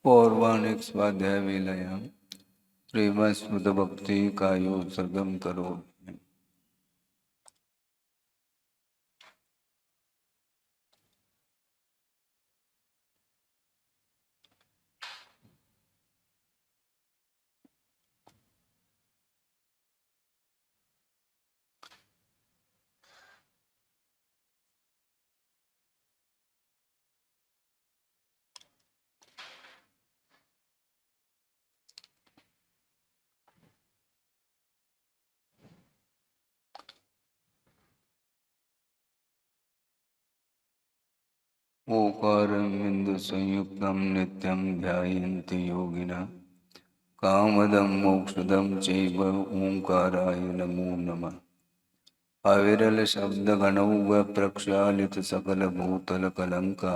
पौर्वाणिक स्वाध्याय वेलायाम श्रीमद् भक्ति का योग सरगम करो। ओकारं बिंदु संयुक्तं नित्यं ध्यायन्ति योगिनः कामदं मोक्षदं चैव ओंकाराय नमो नमः। अविरल शब्द गणौ प्रक्षालित सकल भूतल कलंका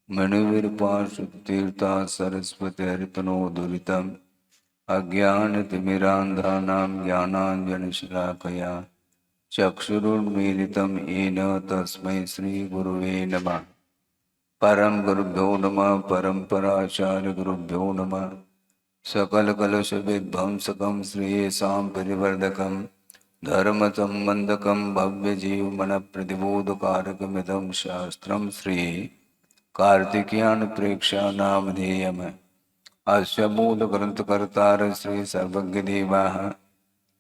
मणिवीरपाशुतीर्था सरस्वतीर्तनो दुरितम् अज्ञानतिमिरान्धानां ज्ञानाञ्जनशलाकया चक्षुरुन्मीलितं येन तस्मै श्रीगुरुवे नमः। परम गुरुभ्यो नमः। परम्पराचार्य गुरुभ्यो नमः। सकलकलुषविध्वंसकं श्रेयसां परिवर्धकं धर्मसम्बन्धकं भव्यजीवमनप्रतिबोधकारकमिदं शास्त्रं श्री कार्तिकेयान प्रेक्षानामधेयम्। अस्य मूलग्रन्थकर्तार श्री सर्वज्ञदेवाः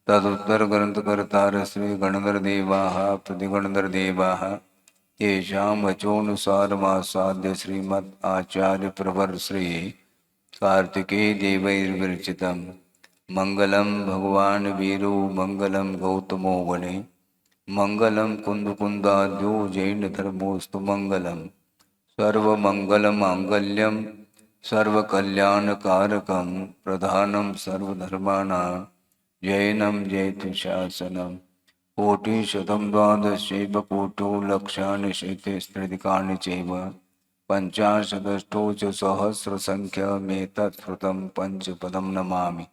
तदुत्तर ग्रंथकर्तार श्री गणधरदेवाः प्रतिगणधरदेवाः तेषां वचोनुसारमासाद्य श्रीमद् आचार्य प्रवर श्री कार्तिकेय देवैर्विरचितं मंगलम भगवान वीरो मंगलम गौतमो वने मंगलम कुंदकुंदाद्यो जैन धर्मोस्तु मंगलम सर्वमंगलमांगल्यम सर्वकल्याणकारकं प्रधानं सर्वधर्माणां जैनं जयतु शासनम्। कोटिशतं द्वादशैव कोटो लक्षाणि शतैस्त्रिदिकानि चैव पञ्चाशदष्टौ च सहस्रसङ्ख्यमेतत्श्रुतं पञ्चपदं नमामि।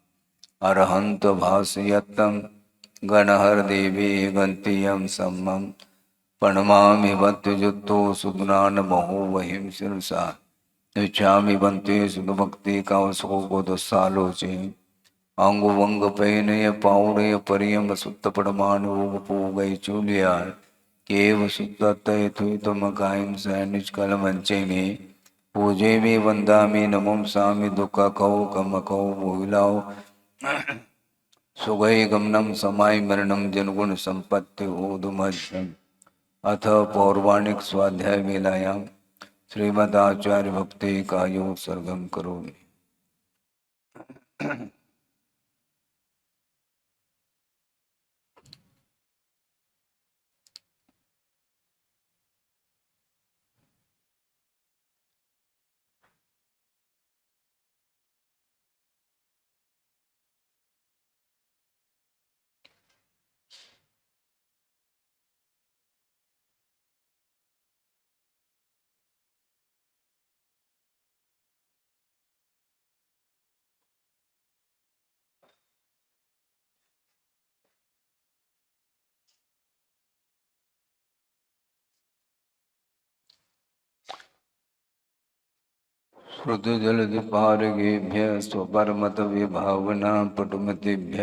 अरहन्त भासयत्तं गणहरदेवे गन्तीयं सम्मं प्रणमामि भक्तियुक्तो सुज्ञानमहो वहिं शिरसा इच्छामि बन्ते सुखभक्ति कवसो गोदसालोचे अंग वंग पैनय पाउणय परियम सुत्त पड़मानु गई चूलिया केव सुत्त तुम कायम सैनिज कल मंचे में पूजे में वंदा में नमम सामि दुख कौ कम कौ भूलाओ सुगई गमनम समाय मरणम जनगुण संपत्ति ओदुमज्जम। अथ पौर्वाणिक स्वाध्याय वेलायाम श्रीमदाचार्य भक्ति का योग सरगम करोमि। श्रुतिजलधिपारगेभ्य स्वपरमत विभावना पटुमतिभ्य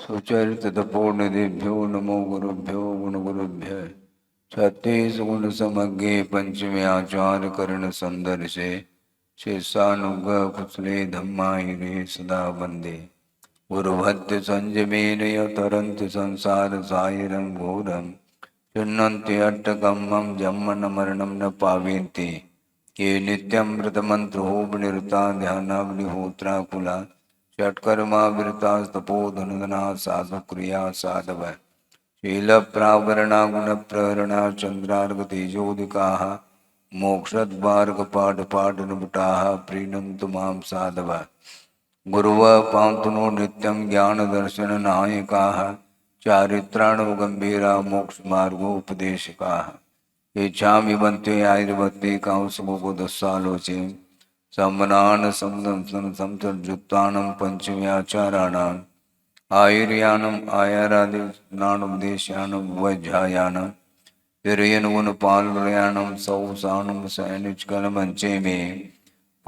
सुचरितपूर्णदेभ्यो नमो गुरुभ्यो गुणगुरुभ्य। छत्तीस गुण समज्ञे पंचमे आचार्य कर्ण संदर्शे शेषानुग कुशले धम्माहिरे सदा वंदे गुरुभद्र संजमेन तरंत संसार सायरं घोरं चिन्हन्ति अट्टकम्मं जम्मन मरणं न पावेन्ति ये नित्यमृतमंत्रोपनिरुता ध्यानाग्निहोत्राकुला षट्कर्मावृतास्तपोधनुधना साधुक्रिया साधव शीलप्रावरणा गुणप्रहरणा चन्द्रार्गतेजोदिकाः मोक्षद्वार्गपाठपाठनपुटाः प्रीणन्तु मां साधव गुरुवः पान्तु नो नित्यं ज्ञानदर्शननायकाः चारित्राणुगम्भीरा मोक्षमार्गोपदेशकाः इच्छामि बन्ते आयुर्भक्ति कांसमुपदस्सालोचे सम्मनान समतर्जुत्तानं पंचम्याचाराणाम् आयुर्यानम् आयारादिनानुपदेशानं वज्रायानं विरयनुगुणपालयानं सौसानं सैनिचकलमञ्चे मे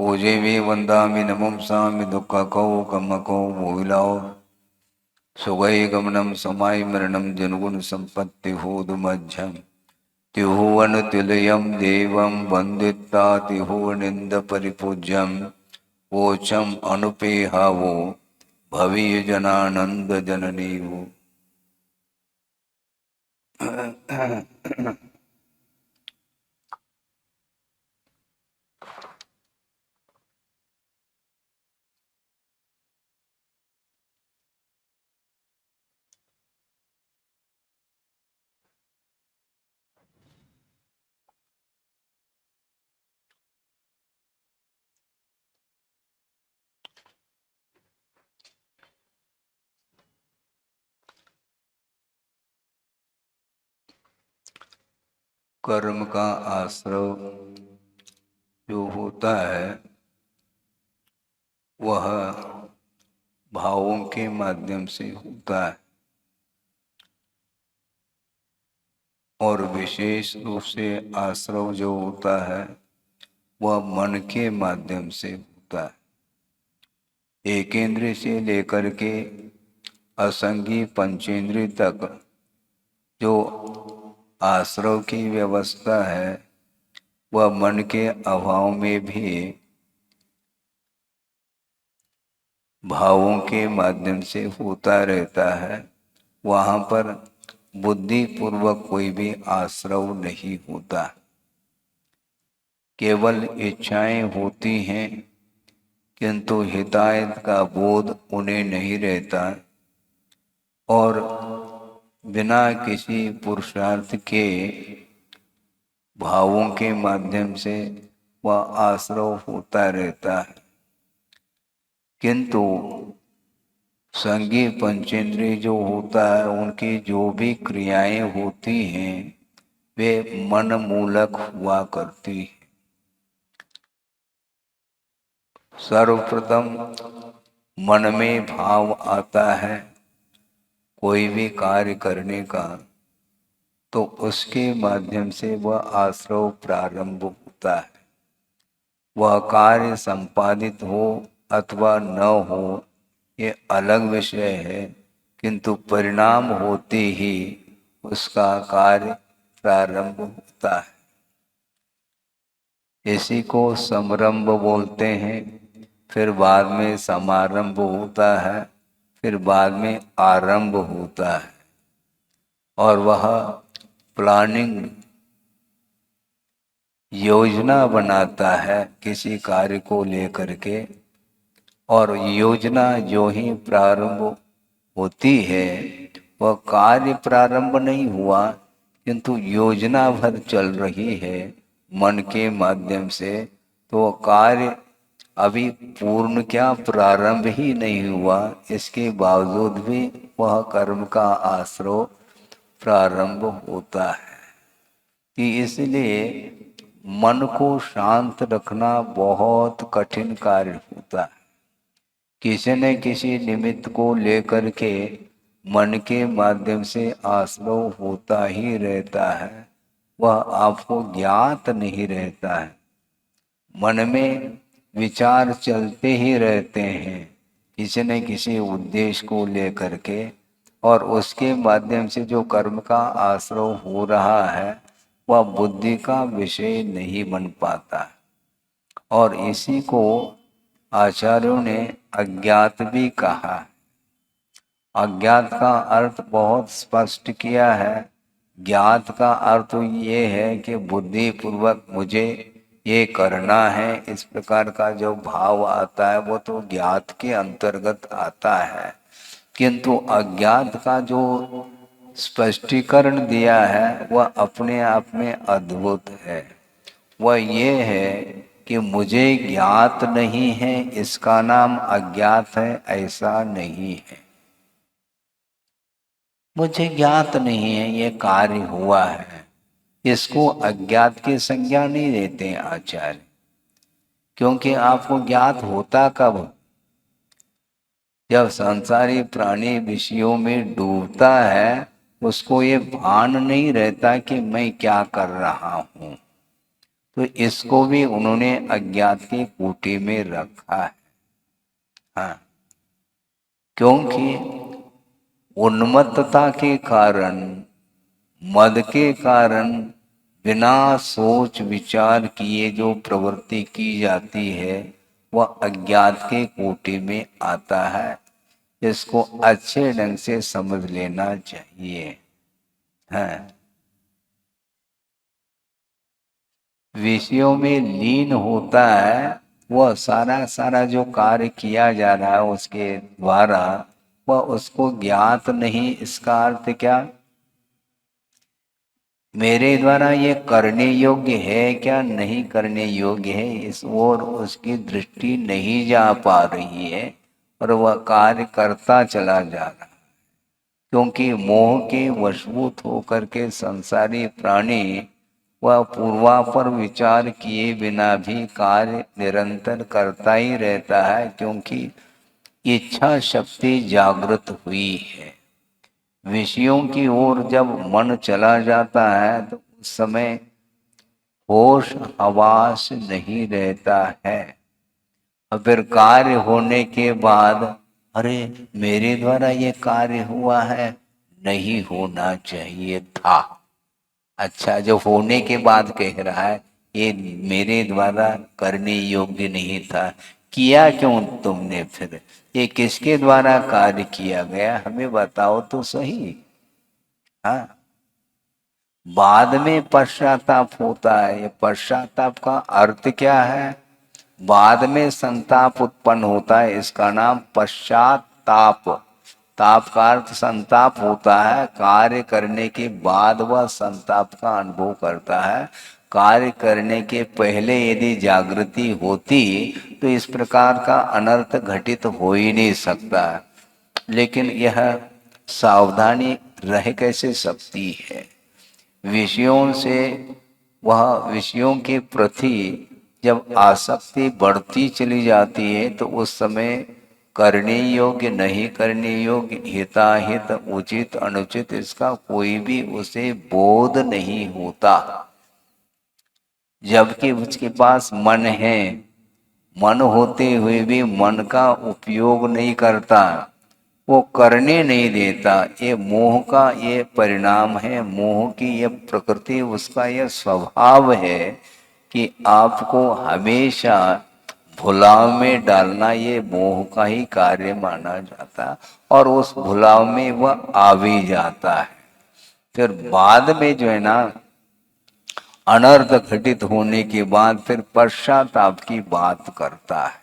पूजे भी वंदामि नमुंसामि दुःखकौ कमकौ भूविलाओ सुगै गमनम समाय मरणम जनगुण संपत्ति होदुमज्झम तिहुवन तिलयम देवम वंदिता तिहुवनिंद परिपूज्यम वोचम अनुपेहावो भवीय जनानंद जननी वो। कर्म का आश्रव जो होता है वह भावों के माध्यम से होता है और विशेष रूप से आश्रव जो होता है वह मन के माध्यम से होता है। एकेंद्रिय से लेकर के असंगी पंचेंद्रिय तक जो आश्रव की व्यवस्था है वह मन के अभाव में भी भावों के माध्यम से होता रहता है। वहाँ पर बुद्धि पूर्वक कोई भी आश्रव नहीं होता, केवल इच्छाएं होती हैं किंतु हितायत का बोध उन्हें नहीं रहता और बिना किसी पुरुषार्थ के भावों के माध्यम से वह आश्रव होता रहता है। किंतु संगी पंचेंद्रिय जो होता है उनकी जो भी क्रियाएं होती हैं वे मन मूलक हुआ करती है। सर्वप्रथम मन में भाव आता है कोई भी कार्य करने का तो उसके माध्यम से वह आश्रव प्रारंभ होता है। वह कार्य संपादित हो अथवा न हो ये अलग विषय है, किंतु परिणाम होते ही उसका कार्य प्रारंभ होता है। इसी को समारंभ बोलते हैं, फिर बाद में समारंभ होता है, फिर बाद में आरंभ होता है और वह प्लानिंग योजना बनाता है किसी कार्य को लेकर के और योजना जो ही प्रारंभ होती है वह कार्य प्रारंभ नहीं हुआ किंतु योजना भर चल रही है मन के माध्यम से, तो कार्य अभी पूर्ण क्या प्रारंभ ही नहीं हुआ, इसके बावजूद भी वह कर्म का आश्रव प्रारंभ होता है। कि इसलिए मन को शांत रखना बहुत कठिन कार्य होता है। किसी न किसी निमित्त को लेकर के मन के माध्यम से आश्रव होता ही रहता है, वह आपको ज्ञात नहीं रहता है। मन में विचार चलते ही रहते हैं किसी न किसी उद्देश्य को लेकर के और उसके माध्यम से जो कर्म का आश्रव हो रहा है वह बुद्धि का विषय नहीं बन पाता और इसी को आचार्यों ने अज्ञात भी कहा। अज्ञात का अर्थ बहुत स्पष्ट किया है। ज्ञात का अर्थ ये है कि बुद्धि पूर्वक मुझे ये करना है, इस प्रकार का जो भाव आता है वो तो ज्ञात के अंतर्गत आता है। किंतु अज्ञात का जो स्पष्टीकरण दिया है वह अपने आप में अद्भुत है। वह ये है कि मुझे ज्ञात नहीं है इसका नाम अज्ञात है, ऐसा नहीं है। मुझे ज्ञात नहीं है ये कार्य हुआ है, इसको अज्ञात की संज्ञा नहीं देते आचार्य, क्योंकि आपको ज्ञात होता कब? जब संसारी प्राणी विषयों में डूबता है उसको ये भान नहीं रहता कि मैं क्या कर रहा हूँ। तो इसको भी उन्होंने अज्ञात की कोटि में रखा है। हाँ, क्योंकि उन्मत्तता के कारण, मद के कारण, बिना सोच विचार किए जो प्रवृत्ति की जाती है वह अज्ञात के कोटि में आता है। इसको अच्छे ढंग से समझ लेना चाहिए। है विषयों में लीन होता है, वह सारा सारा जो कार्य किया जा रहा है उसके द्वारा वह उसको ज्ञात नहीं। इसका अर्थ क्या, मेरे द्वारा ये करने योग्य है क्या नहीं करने योग्य है, इस ओर उसकी दृष्टि नहीं जा पा रही है और वह कार्य करता चला जा रहा है। क्योंकि मोह के वशभूत होकर के संसारी प्राणी वह पूर्वापर विचार किए बिना भी कार्य निरंतर करता ही रहता है, क्योंकि इच्छा शक्ति जागृत हुई है। विषयों की ओर जब मन चला जाता है तो उस समय होश हवास नहीं रहता है। और फिर कार्य होने के बाद, अरे मेरे द्वारा ये कार्य हुआ है, नहीं होना चाहिए था। अच्छा, जो होने के बाद कह रहा है ये मेरे द्वारा करने योग्य नहीं था, किया क्यों तुमने फिर, ये किसके द्वारा कार्य किया गया हमें बताओ तो सही। हाँ, बाद में पश्चाताप होता है। ये पश्चाताप का अर्थ क्या है, बाद में संताप उत्पन्न होता है, इसका नाम पश्चाताप। ताप का अर्थ संताप होता है। कार्य करने के बाद वह संताप का अनुभव करता है। कार्य करने के पहले यदि जागृति होती तो इस प्रकार का अनर्थ घटित हो ही नहीं सकता। लेकिन यह सावधानी रह कैसे सकती है, विषयों से, वह विषयों के प्रति जब आसक्ति बढ़ती चली जाती है तो उस समय करने योग्य नहीं करने योग्य, हिताहित उचित अनुचित इसका कोई भी उसे बोध नहीं होता। जबकि उसके पास मन है, मन होते हुए भी मन का उपयोग नहीं करता, वो करने नहीं देता। ये मोह का ये परिणाम है, मोह की ये प्रकृति, उसका यह स्वभाव है कि आपको हमेशा भुलाव में डालना, ये मोह का ही कार्य माना जाता और उस भुलाव में वह आ भी जाता है। फिर बाद में जो है ना, अनर्थ घटित होने के बाद फिर पश्चाताप की बात करता है।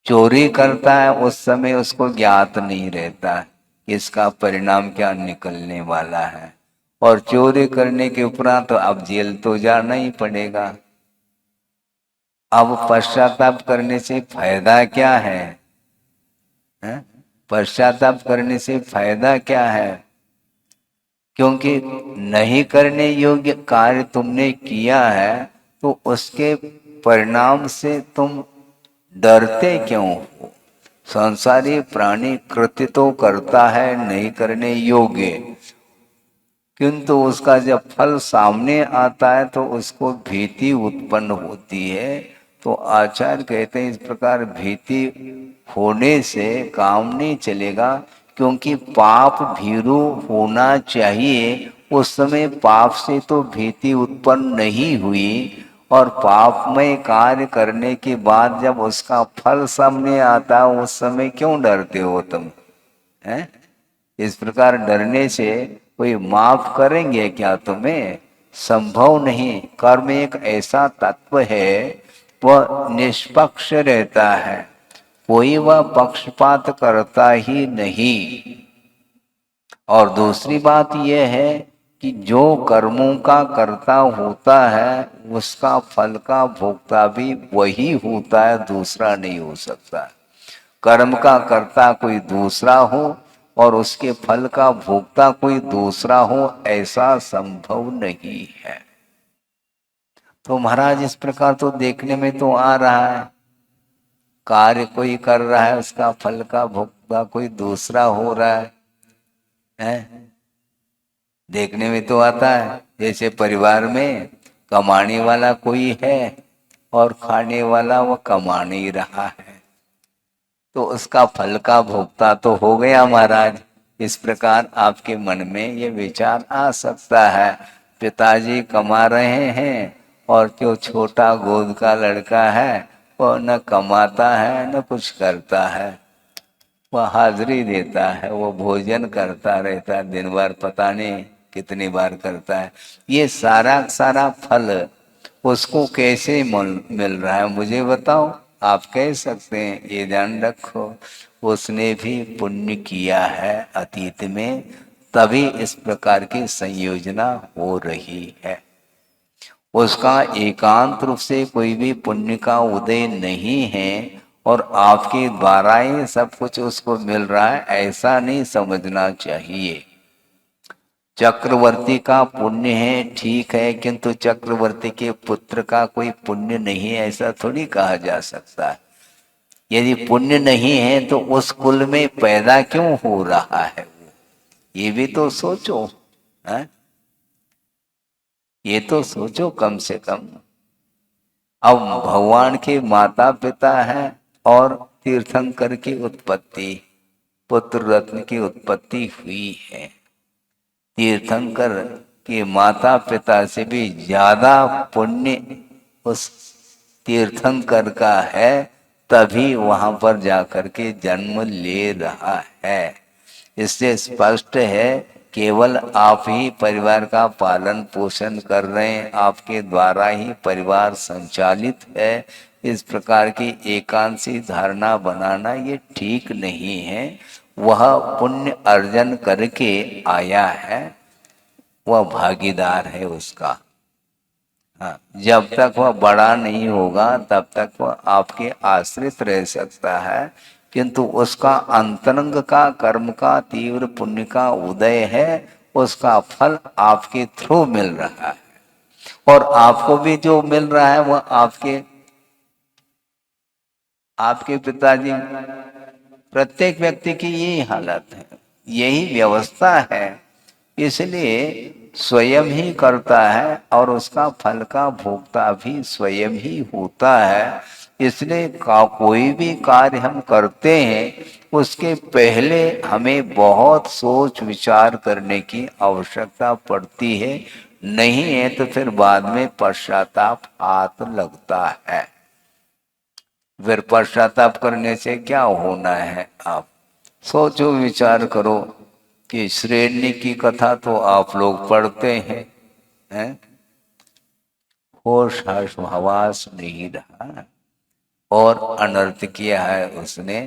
चोरी करता है उस समय उसको ज्ञात नहीं रहता कि इसका परिणाम क्या निकलने वाला है, और चोरी करने के उपरांत तो अब जेल तो जाना ही पड़ेगा। अब पश्चाताप करने से फायदा क्या है, हैं? पश्चाताप करने से फायदा क्या है, क्योंकि नहीं करने योग्य कार्य तुमने किया है तो उसके परिणाम से तुम डरते क्यों हो। संसारी प्राणी कृत्य तो करता है नहीं करने योग्य, किंतु उसका जब फल सामने आता है तो उसको भीति उत्पन्न होती है। तो आचार्य कहते हैं इस प्रकार भीति होने से काम नहीं चलेगा, क्योंकि पाप भीरु होना चाहिए। उस समय पाप से तो भीति उत्पन्न नहीं हुई, और पापमय कार्य करने के बाद जब उसका फल सामने आता है उस समय क्यों डरते हो तुम, हैं? इस प्रकार डरने से कोई माफ करेंगे क्या तुम्हें, संभव नहीं। कर्म एक ऐसा तत्व है, वह निष्पक्ष रहता है, कोई वह पक्षपात करता ही नहीं। और दूसरी बात यह है कि जो कर्मों का कर्ता होता है उसका फल का भोक्ता भी वही होता है, दूसरा नहीं हो सकता। कर्म का कर्ता कोई दूसरा हो और उसके फल का भोक्ता कोई दूसरा हो, ऐसा संभव नहीं है। तो महाराज इस प्रकार तो देखने में तो आ रहा है, कार्य कोई कर रहा है उसका फल का भोक्ता कोई दूसरा हो रहा है? देखने में तो आता है। जैसे परिवार में कमाने वाला कोई है और खाने वाला वो कमा नहीं रहा है, तो उसका फल का भोक्ता तो हो गया महाराज। इस प्रकार आपके मन में ये विचार आ सकता है, पिताजी कमा रहे हैं और जो छोटा गोद का लड़का है वो न कमाता है न कुछ करता है, वह हाजिरी देता है, वो भोजन करता रहता है दिन भर, पता नहीं कितनी बार करता है। ये सारा सारा फल उसको कैसे मिल रहा है मुझे बताओ। आप कह सकते हैं, ये ध्यान रखो उसने भी पुण्य किया है अतीत में, तभी इस प्रकार की संयोजना हो रही है। उसका एकांत रूप से कोई भी पुण्य का उदय नहीं है और आपके द्वारा ही सब कुछ उसको मिल रहा है, ऐसा नहीं समझना चाहिए। चक्रवर्ती का पुण्य है ठीक है, किंतु चक्रवर्ती के पुत्र का कोई पुण्य नहीं है ऐसा थोड़ी कहा जा सकता है। यदि पुण्य नहीं है तो उस कुल में पैदा क्यों हो रहा है, ये भी तो सोचो है? ये तो सोचो कम से कम। अब भगवान के माता पिता हैं और तीर्थंकर की उत्पत्ति, पुत्र रत्न की उत्पत्ति हुई है। तीर्थंकर के माता पिता से भी ज्यादा पुण्य उस तीर्थंकर का है, तभी वहां पर जाकर के जन्म ले रहा है। इससे स्पष्ट है केवल आप ही परिवार का पालन पोषण कर रहे हैं, आपके द्वारा ही परिवार संचालित है। इस प्रकार की एकांशी धारणा बनाना ये ठीक नहीं है। वह पुण्य अर्जन करके आया है, वह भागीदार है उसका। हाँ, जब तक वह बड़ा नहीं होगा तब तक वह आपके आश्रित रह सकता है, किंतु उसका अंतरंग का कर्म का तीव्र पुण्य का उदय है, उसका फल आपके थ्रू मिल रहा है। और आपको भी जो मिल रहा है वह आपके आपके पिताजी, प्रत्येक व्यक्ति की यही हालत है, यही व्यवस्था है। इसलिए स्वयं ही करता है और उसका फल का भोक्ता भी स्वयं ही होता है। इसलिए कोई भी कार्य हम करते हैं उसके पहले हमें बहुत सोच विचार करने की आवश्यकता पड़ती है, नहीं है तो फिर बाद में पश्चाताप हाथ लगता है। फिर पश्चाताप करने से क्या होना है, आप सोचो विचार करो कि श्रेणी की कथा तो आप लोग पढ़ते हैं? होश हवास नहीं रहा और अनर्थ किया है उसने।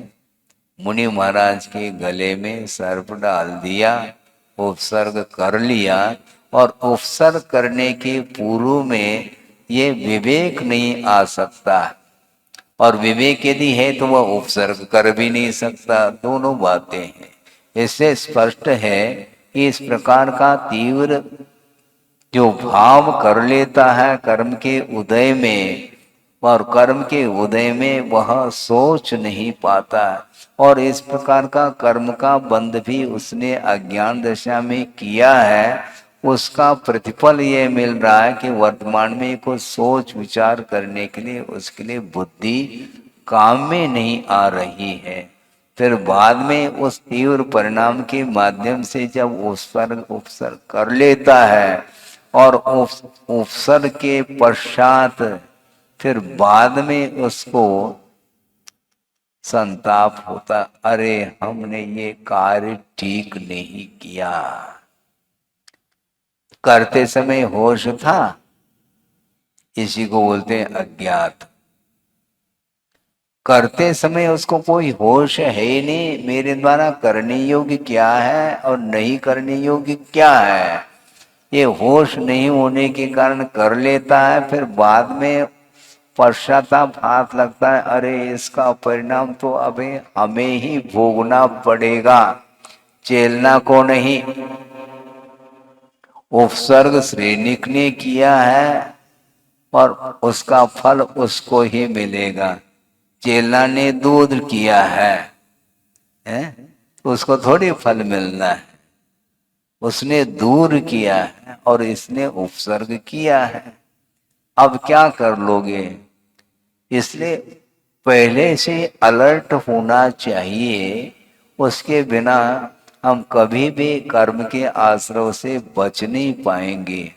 मुनि महाराज के गले में सर्प डाल दिया, उपसर्ग कर लिया, और उपसर्ग करने के पूर्व में ये विवेक नहीं आ सकता, और विवेक यदि है तो वह उपसर्ग कर भी नहीं सकता। दोनों बातें हैं। इससे स्पष्ट है कि इस प्रकार का तीव्र जो भाव कर लेता है कर्म के उदय में, और कर्म के उदय में वह सोच नहीं पाता, और इस प्रकार का कर्म का बंध भी उसने अज्ञान दशा में किया है, उसका प्रतिफल ये मिल रहा है कि वर्तमान में कुछ सोच विचार करने के लिए उसके लिए बुद्धि काम में नहीं आ रही है। फिर बाद में उस तीव्र परिणाम के माध्यम से जब उपसर्ग कर लेता है और उपसर्ग के पश्चात फिर बाद में उसको संताप होता, अरे हमने ये कार्य ठीक नहीं किया। करते समय होश था, इसी को बोलते हैं अज्ञात। करते समय उसको कोई होश है ही नहीं, मेरे द्वारा करने योग्य क्या है और नहीं करने योग्य क्या है, ये होश नहीं होने के कारण कर लेता है। फिर बाद में पश्चाताप हाथ लगता है, अरे इसका परिणाम तो अभी हमें ही भोगना पड़ेगा, चेलना को नहीं। उपसर्ग श्रेणिक ने किया है और उसका फल उसको ही मिलेगा। चेला ने दूध किया है? उसको थोड़ी फल मिलना है, उसने दूर किया है और इसने उपसर्ग किया है। अब क्या कर लोगे। इसलिए पहले से अलर्ट होना चाहिए, उसके बिना हम कभी भी कर्म के आश्रय से बच नहीं पाएंगे।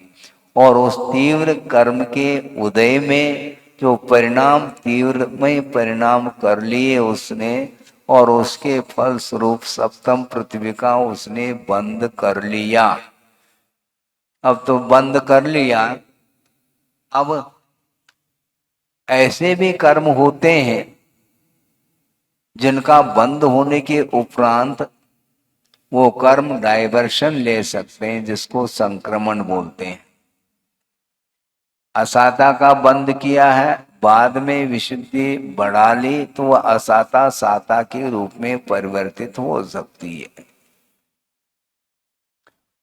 और उस तीव्र कर्म के उदय में जो परिणाम तीव्रमय परिणाम कर लिए उसने, और उसके फल स्वरूप सप्तम पृथ्वी का उसने बंद कर लिया। अब तो बंद कर लिया, अब ऐसे भी कर्म होते हैं जिनका बंद होने के उपरांत वो कर्म डाइवर्शन ले सकते हैं, जिसको संक्रमण बोलते हैं। असाता का बंद किया है, बाद में विशुद्धि बढ़ा ली, तो वह असाता साता के रूप में परिवर्तित हो सकती है।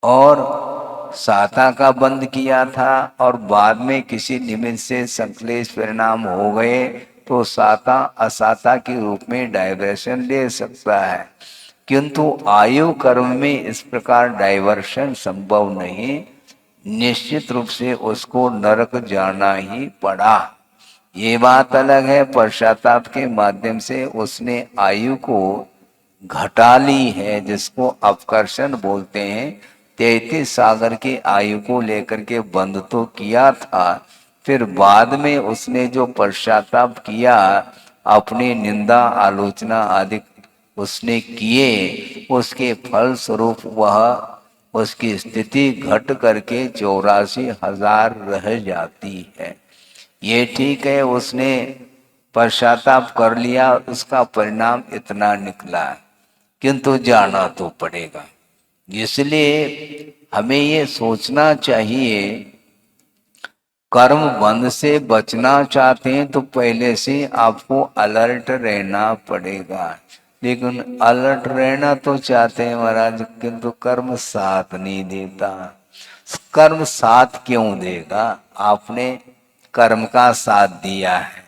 और साता का बंद किया था और बाद में किसी निमित्त से संश्लेष परिणाम हो गए, तो साता असाता के रूप में डाइवर्शन ले सकता है। किंतु आयु कर्म में इस प्रकार डाइवर्शन संभव नहीं, निश्चित रूप से उसको नरक जाना ही पड़ा। ये बात अलग है, पश्चाताप के माध्यम से उसने आयु को घटा ली है, जिसको अपकर्षण बोलते हैं। 33 सागर की आयु को लेकर के बंद तो किया था, फिर बाद में उसने जो पश्चाताप किया, अपनी निंदा आलोचना आदि उसने किए, उसके फल स्वरूप वह उसकी स्थिति घट करके 84,000 रह जाती है। ये ठीक है, उसने पश्चाताप कर लिया, उसका परिणाम इतना निकला, किंतु जाना तो पड़ेगा। इसलिए हमें ये सोचना चाहिए, कर्म बंध से बचना चाहते हैं तो पहले से आपको अलर्ट रहना पड़ेगा। लेकिन अलर्ट रहना तो चाहते हैं महाराज, किंतु कर्म साथ नहीं देता। कर्म साथ क्यों देगा, आपने कर्म का साथ दिया है,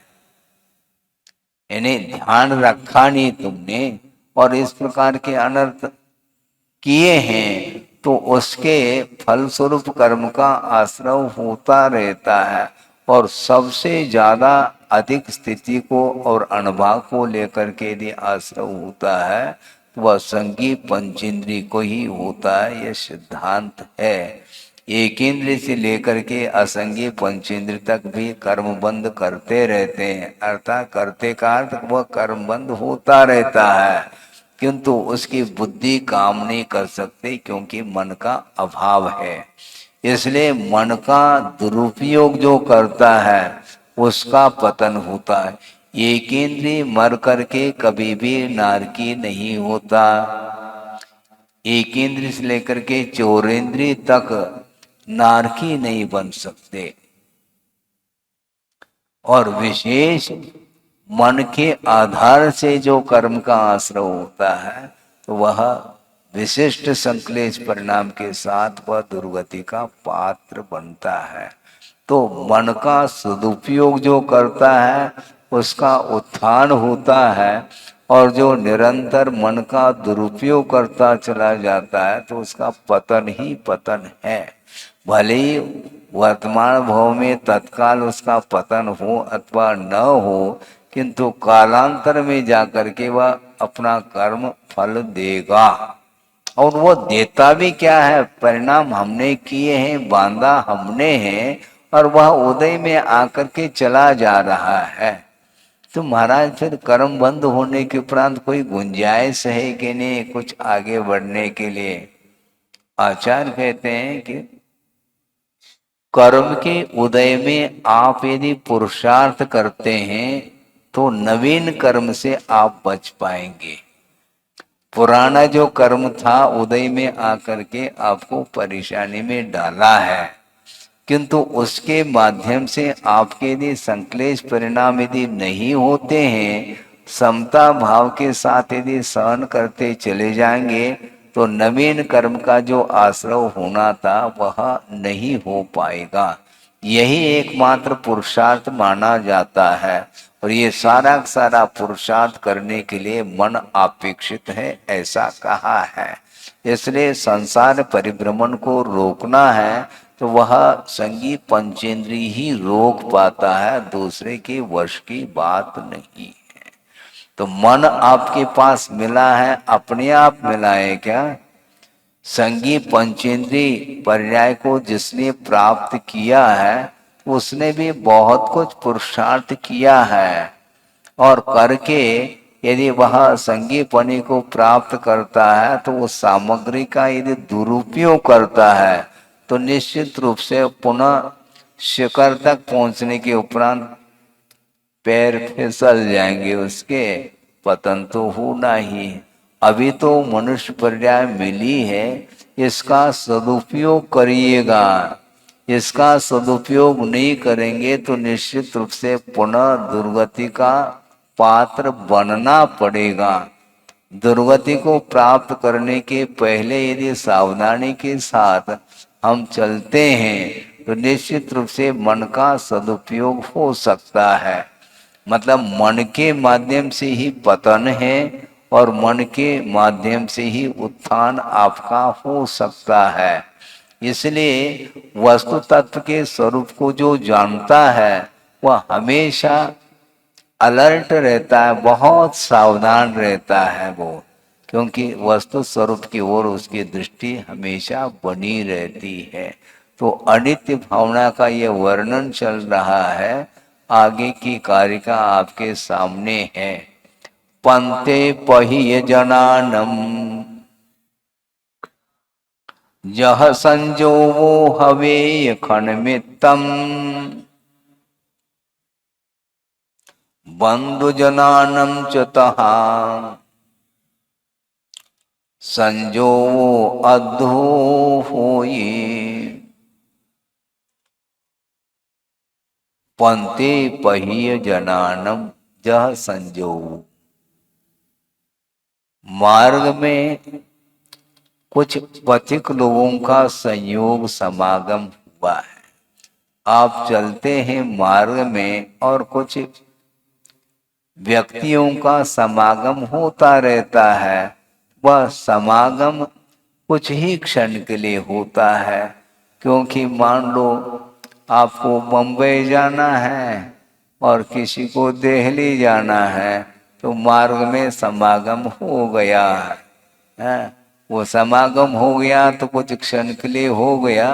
यानी ध्यान रखा नहीं तुमने, और इस प्रकार के अनर्थ किए हैं, तो उसके फलस्वरूप कर्म का आश्रय होता रहता है। और सबसे ज्यादा अधिक स्थिति को और अनुभव को लेकर के यदि आश्रय होता है, तो वह संगी पंचेंद्रिय को ही होता है। यह सिद्धांत है। एक इंद्रिय से लेकर के असंगी पंचेंद्रिय तक भी कर्म बंद करते रहते हैं, अर्थात करते का अर्थ वह कर्म बंद होता रहता है, किंतु उसकी बुद्धि काम नहीं कर सकती, क्योंकि मन का अभाव है। इसलिए मन का दुरुपयोग जो करता है उसका पतन होता है। एक इंद्रिय मर करके कभी भी नारकी नहीं होता। एक इंद्रिय से लेकर के चौरेंद्रिय तक नारकी नहीं बन सकते। और विशेष मन के आधार से जो कर्म का आश्रय होता है, तो वह विशिष्ट संक्लेश परिणाम के साथ वह दुर्गति का पात्र बनता है। तो मन का सदुपयोग जो करता है उसका उत्थान होता है, और जो निरंतर मन का दुरुपयोग करता चला जाता है तो उसका पतन ही पतन है। भले ही वर्तमान भाव में तत्काल उसका पतन हो अथवा न हो, किंतु कालांतर में जाकर के वह अपना कर्म फल देगा। और वो देता भी क्या है, परिणाम हमने किए हैं, बांधा हमने हैं, और वह उदय में आकर के चला जा रहा है। तो महाराज फिर कर्म बंद होने के उपरांत कोई गुंजाइश है कि नहीं कुछ आगे बढ़ने के लिए। आचार्य कहते हैं कि कर्म के उदय में आप यदि पुरुषार्थ करते हैं तो नवीन कर्म से आप बच पाएंगे। पुराना जो कर्म था उदय में आकर के आपको परेशानी में डाला है, किंतु उसके माध्यम से आपके यदि संक्लेश परिणाम यदि नहीं होते हैं, समता भाव के साथ यदि सहन करते चले जाएंगे, तो नवीन कर्म का जो आश्रय होना था वह नहीं हो पाएगा। यही एकमात्र पुरुषार्थ माना जाता है। और ये सारा सारा पुरुषार्थ करने के लिए मन अपेक्षित है, ऐसा कहा है। इसलिए संसार परिभ्रमण को रोकना है तो वह संगीत पंचेंद्रिय ही रोक पाता है, दूसरे के वश की बात नहीं। तो मन आपके पास मिला है, अपने आप मिला है क्या? संगीत पंचेंद्रिय पर्याय को जिसने प्राप्त किया है उसने भी बहुत कुछ पुरुषार्थ किया है, और करके यदि वह संगीपनी को प्राप्त करता है तो उस सामग्री का यदि दुरुपयोग करता है तो निश्चित रूप से पुनः शिखर तक पहुंचने के उपरांत पैर फिसल जाएंगे उसके, पतन तो होना ही। अभी तो मनुष्य पर्याय मिली है, इसका सदुपयोग करिएगा। इसका सदुपयोग नहीं करेंगे तो निश्चित रूप से पुनः दुर्गति का पात्र बनना पड़ेगा। दुर्गति को प्राप्त करने के पहले यदि सावधानी के साथ हम चलते हैं तो निश्चित रूप से मन का सदुपयोग हो सकता है। मतलब मन के माध्यम से ही पतन है और मन के माध्यम से ही उत्थान आपका हो सकता है। इसलिए वस्तु तत्व के स्वरूप को जो जानता है वह हमेशा अलर्ट रहता है, बहुत सावधान रहता है वो, क्योंकि वस्तु स्वरूप की ओर उसकी दृष्टि हमेशा बनी रहती है। तो अनित्य भावना का ये वर्णन चल रहा है, आगे की कारिका आपके सामने है। पंते पहिय जनानम जह संजोवो हवे खनमित्तम बंधुजनानम च तहा संजोवो अद्धो होई। पंते पहिय जनानम जह संजोवो, मार्ग में कुछ पथिक लोगों का संयोग समागम हुआ है। आप चलते हैं मार्ग में और कुछ व्यक्तियों का समागम होता रहता है। वह समागम कुछ ही क्षण के लिए होता है, क्योंकि मान लो आपको बम्बई जाना है और किसी को दिल्ली जाना है तो मार्ग में समागम हो गया है। वो समागम हो गया तो कुछ क्षण के लिए हो गया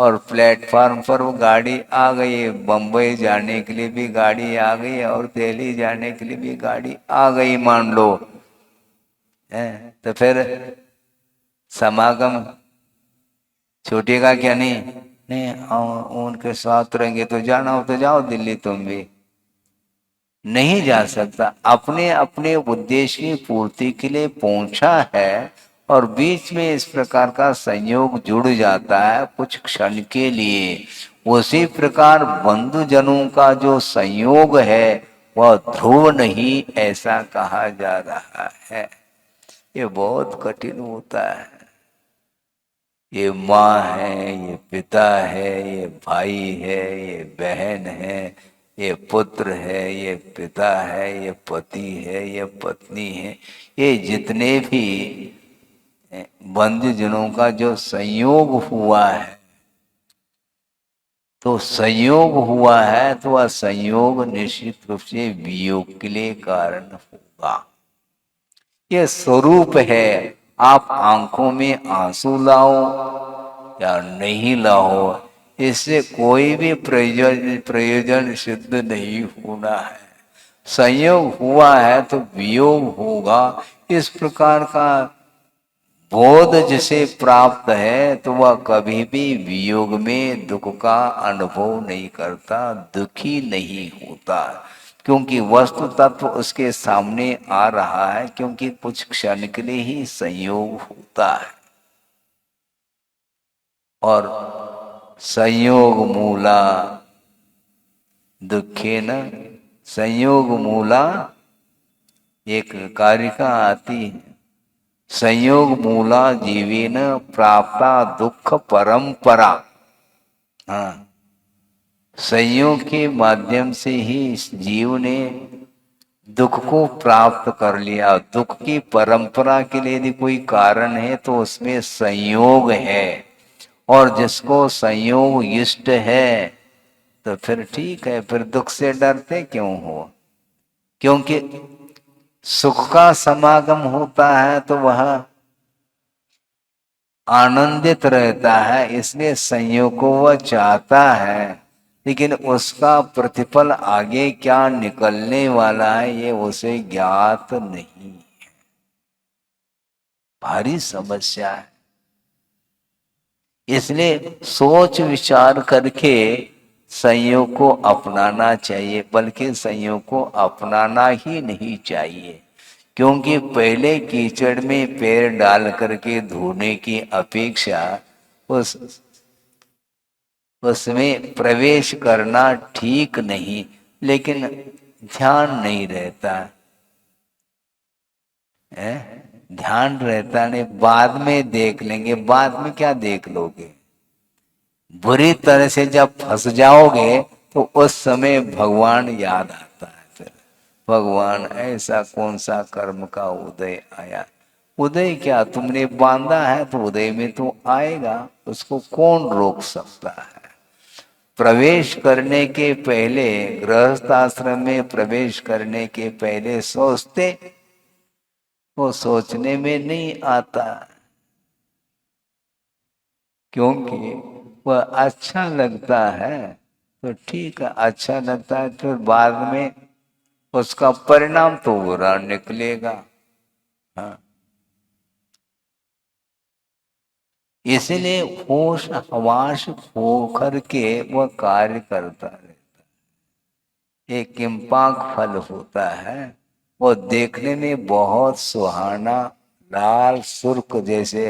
और प्लेटफार्म पर वो गाड़ी आ गई, बम्बई जाने के लिए भी गाड़ी आ गई और दिल्ली जाने के लिए भी गाड़ी आ गई मान लो है। तो फिर समागम छूटेगा क्या? नहीं नहीं, उनके साथ रहेंगे तो जाना हो तो जाओ दिल्ली, तुम भी नहीं जा सकता। अपने अपने उद्देश्य की पूर्ति के लिए पहुंचा है और बीच में इस प्रकार का संयोग जुड़ जाता है कुछ क्षण के लिए। उसी प्रकार बंधुजनों का जो संयोग है वह ध्रुव नहीं, ऐसा कहा जा रहा है। ये बहुत कठिन होता है। ये माँ है, ये पिता है, ये भाई है, ये बहन है, ये पुत्र है, ये पिता है, ये पति है, ये पत्नी है, ये जितने भी बंधुजनों का जो संयोग हुआ है, तो संयोग हुआ है तो वह संयोग निश्चित रूप से वियोग के लिए कारण होगा। यह स्वरूप है। आप आंखों में आंसू लाओ या नहीं लाओ, इससे कोई भी प्रयोजन सिद्ध नहीं होना है। संयोग हुआ है तो वियोग होगा, इस प्रकार का बोध जिसे प्राप्त है तो वह कभी भी वियोग में दुख का अनुभव नहीं करता, दुखी नहीं होता, क्योंकि वस्तु तत्व उसके सामने आ रहा है, क्योंकि कुछ क्षण के लिए ही संयोग होता है। और संयोग मूला दुखे न, संयोग मूला एक कारिका आती है, संयोग मूला जीवेन प्राप्ता दुख परंपरा। हाँ, संयोग के माध्यम से ही इस जीव ने दुख को प्राप्त कर लिया। दुख की परंपरा के लिए यदि कोई कारण है तो उसमें संयोग है, और जिसको संयोग इष्ट है तो फिर ठीक है, फिर दुख से डरते क्यों हो? क्योंकि सुख का समागम होता है तो वह आनंदित रहता है, इसलिए संयोग को वह चाहता है। लेकिन उसका प्रतिफल आगे क्या निकलने वाला है ये उसे ज्ञात नहीं। भारी समस्या है। इसलिए सोच विचार करके संयोग को अपनाना चाहिए, बल्कि संयोग को अपनाना ही नहीं चाहिए। क्योंकि पहले कीचड़ में पैर डाल करके धोने की अपेक्षा उस उसमें प्रवेश करना ठीक नहीं। लेकिन ध्यान नहीं रहता है, ध्यान रहता नहीं, बाद में देख लेंगे। बाद में क्या देख लोगे? बुरी तरह से जब फंस जाओगे तो उस समय भगवान याद आता है। फिर भगवान ऐसा कौन सा कर्म का उदय आया? उदय क्या, तुमने बांधा है तो उदय में तो आएगा, उसको कौन रोक सकता है? प्रवेश करने के पहले, गृहस्थ आश्रम में प्रवेश करने के पहले सोचते, वो सोचने में नहीं आता, क्योंकि वह अच्छा लगता है तो ठीक है, अच्छा लगता है, तो बाद में उसका परिणाम तो बुरा निकलेगा। हाँ, इसलिए होश हवास होकर के वह कार्य करता रहता है। एक किम्पाक फल होता है, वो देखने में बहुत सुहाना, लाल सुर्ख जैसे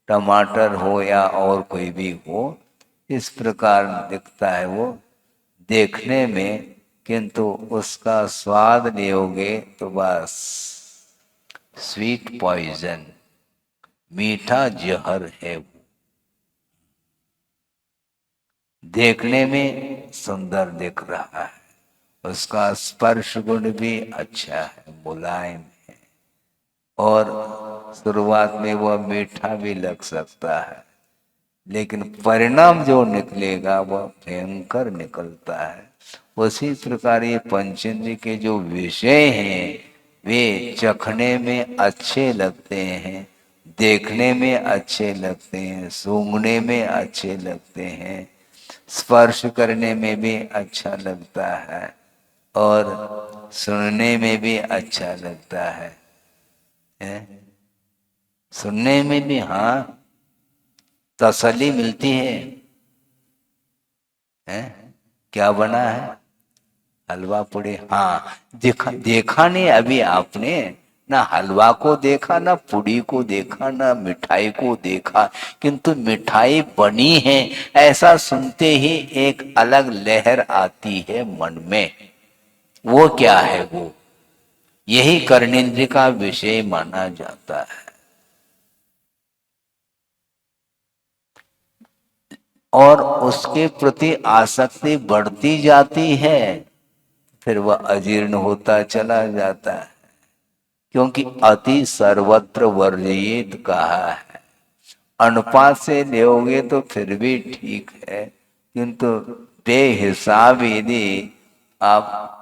टमाटर हो या और कोई भी हो, इस प्रकार दिखता है वो देखने में। किंतु उसका स्वाद लेोगे तो बस स्वीट पॉइजन, मीठा जहर है वो। देखने में सुंदर दिख रहा है, उसका स्पर्श गुण भी अच्छा है, मुलायम है, और शुरुआत में वह मीठा भी लग सकता है, लेकिन परिणाम जो निकलेगा वह भयंकर निकलता है। उसी प्रकार ये पंचेंद्रिय के जो विषय हैं वे चखने में अच्छे लगते हैं, देखने में अच्छे लगते हैं, सूंघने में अच्छे लगते हैं, स्पर्श करने में भी अच्छा लगता है, और सुनने में भी अच्छा लगता है, सुनने में भी हाँ तसल्ली मिलती है? क्या बना है? हलवा पूड़ी। हाँ, देखा नहीं अभी आपने, ना हलवा को देखा, ना पूड़ी को देखा, ना मिठाई को देखा, किंतु मिठाई बनी है ऐसा सुनते ही एक अलग लहर आती है मन में। वो क्या है? वो यही कर्णेंद्र का विषय माना जाता है। और उसके प्रति आसक्ति बढ़ती जाती है, फिर वह अजीर्ण होता चला जाता है। क्योंकि अति सर्वत्र वर्जयेत कहा है। अनुपात से लेोगे तो फिर भी ठीक है, किंतु बेहिसाब यदि आप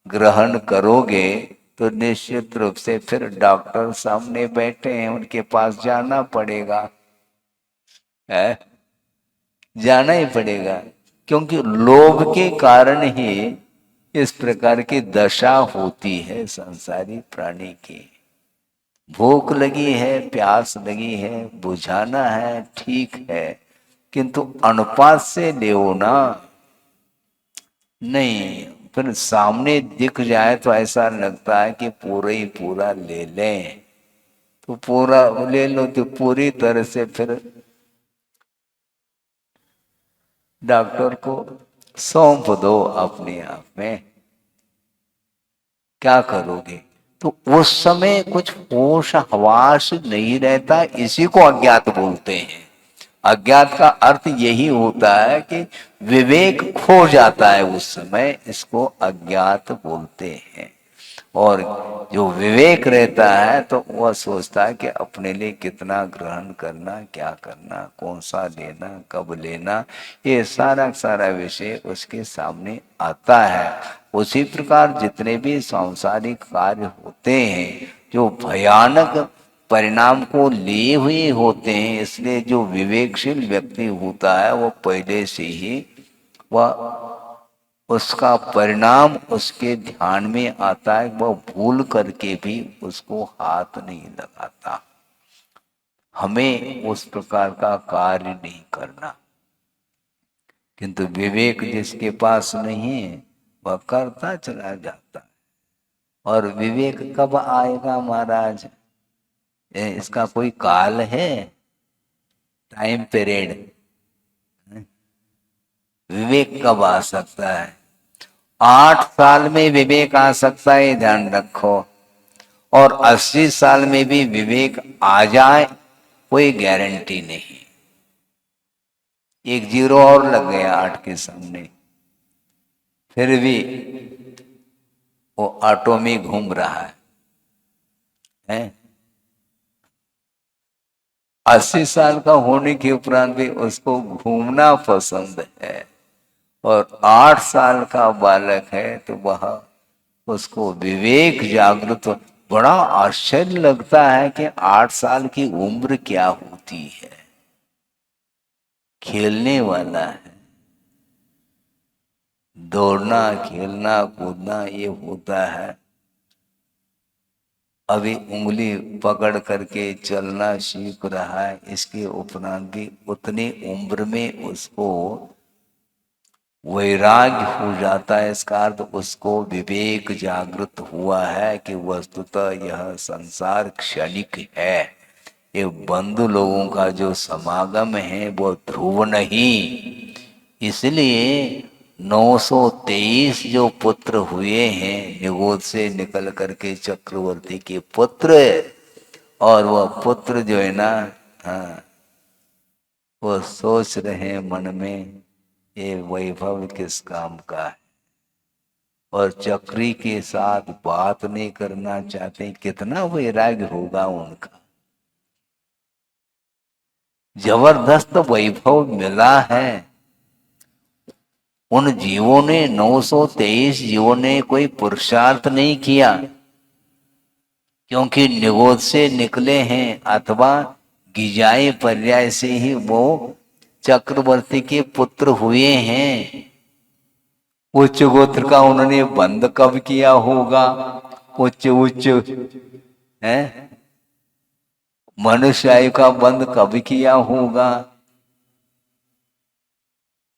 ग्रहण करोगे तो निश्चित रूप से फिर डॉक्टर सामने बैठे हैं, उनके पास जाना पड़ेगा, है? जाना ही पड़ेगा। क्योंकि लोभ के कारण ही इस प्रकार की दशा होती है संसारी प्राणी की। भूख लगी है, प्यास लगी है, बुझाना है, ठीक है, किंतु अनुपात से ले ना, नहीं, फिर सामने दिख जाए तो ऐसा लगता है कि पूरा ही पूरा ले लें, तो पूरा ले लो तो पूरी तरह से फिर डॉक्टर को सौंप दो अपने आप में। क्या करोगे? तो उस समय कुछ होश हवास नहीं रहता, इसी को अज्ञात बोलते हैं। अज्ञात का अर्थ यही होता है कि विवेक खो जाता है उस समय, इसको अज्ञात बोलते हैं। और जो विवेक रहता है तो वह सोचता है कि अपने लिए कितना ग्रहण करना, क्या करना, कौन सा लेना, कब लेना, ये सारा सारा विषय उसके सामने आता है। उसी प्रकार जितने भी सांसारिक कार्य होते हैं जो भयानक परिणाम को लिए हुए होते हैं, इसलिए जो विवेकशील व्यक्ति होता है वो पहले से ही वह उसका परिणाम उसके ध्यान में आता है, वह भूल करके भी उसको हाथ नहीं लगाता। हमें उस प्रकार का कार्य नहीं करना। किंतु विवेक जिसके पास नहीं है वह करता चला जाता है। और विवेक कब आएगा महाराज? इसका कोई काल है, टाइम पीरियड? विवेक कब आ सकता है? 8 साल में विवेक आ सकता है, ध्यान रखो। और 80 साल में भी विवेक आ जाए कोई गारंटी नहीं। एक जीरो और लग गया 8 के सामने, फिर भी वो ऑटो में घूम रहा है? 80 साल का होने के उपरांत भी उसको घूमना पसंद है। और 8 साल का बालक है तो वह उसको विवेक जागृत। बड़ा आश्चर्य लगता है कि 8 साल की उम्र क्या होती है। खेलने वाला है, दौड़ना, खेलना, कूदना ये होता है। अभी उंगली पकड़ करके चलना सीख रहा है। इसके उपरांत भी उतनी उम्र में उसको वैराग्य हो जाता है। इसका अर्थ उसको विवेक जागृत हुआ है कि वस्तुतः यह संसार क्षणिक है। ये बंधु लोगों का जो समागम है वो ध्रुव नहीं। इसलिए 923 जो पुत्र हुए हैं निगोद से निकल करके चक्रवर्ती के पुत्र, और वह पुत्र जो है ना, हाँ, वो सोच रहे हैं मन में ये वैभव किस काम का है, और चक्री के साथ बात नहीं करना चाहते। कितना वैराग्य होगा उनका। जबरदस्त वैभव मिला है। उन जीवों ने 923 जीवों ने कोई पुरुषार्थ नहीं किया, क्योंकि निगोद से निकले हैं अथवा गिजाए पर्याय से ही वो चक्रवर्ती के पुत्र हुए हैं। उच्च गोत्र का उन्होंने बंद कब किया होगा? उच्च उच्च है मनुष्य आयु का बंद कब किया होगा?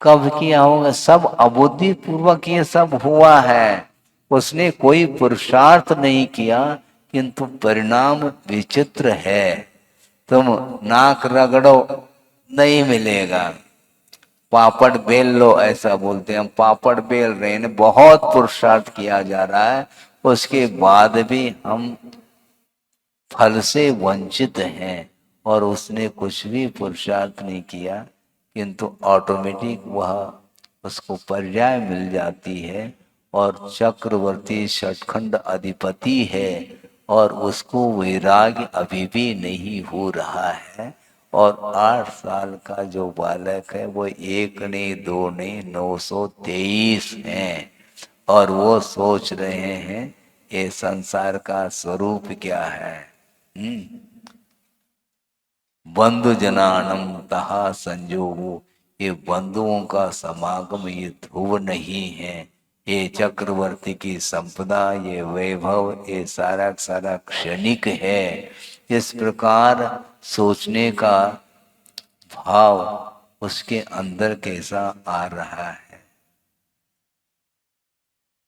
कब किया होगा? सब अबुद्धि पूर्वक ये सब हुआ है। उसने कोई पुरुषार्थ नहीं किया, किंतु परिणाम विचित्र है। तुम नाक रगड़ो नहीं मिलेगा, पापड़ बेल लो ऐसा बोलते हैं। हम पापड़ बेल रहे हैं, बहुत पुरुषार्थ किया जा रहा है, उसके बाद भी हम फल से वंचित हैं। और उसने कुछ भी पुरुषार्थ नहीं किया, किंतु ऑटोमेटिक वह उसको पर्याय मिल जाती है। और चक्रवर्ती सचखंड अधिपति है, और उसको वैराग्य अभी भी नहीं हो रहा है। और 8 साल का जो बालक है वो एक नहीं, दो नहीं, 923 हैं। और वो सोच रहे हैं ये संसार का स्वरूप क्या है। बंधु जनानम तहा संजोगो, ये बंधुओं का समागम, ये ध्रुव नहीं है। ये चक्रवर्ती की संपदा, ये वैभव, ये सारा सारा क्षणिक है। इस प्रकार सोचने का भाव उसके अंदर कैसा आ रहा है।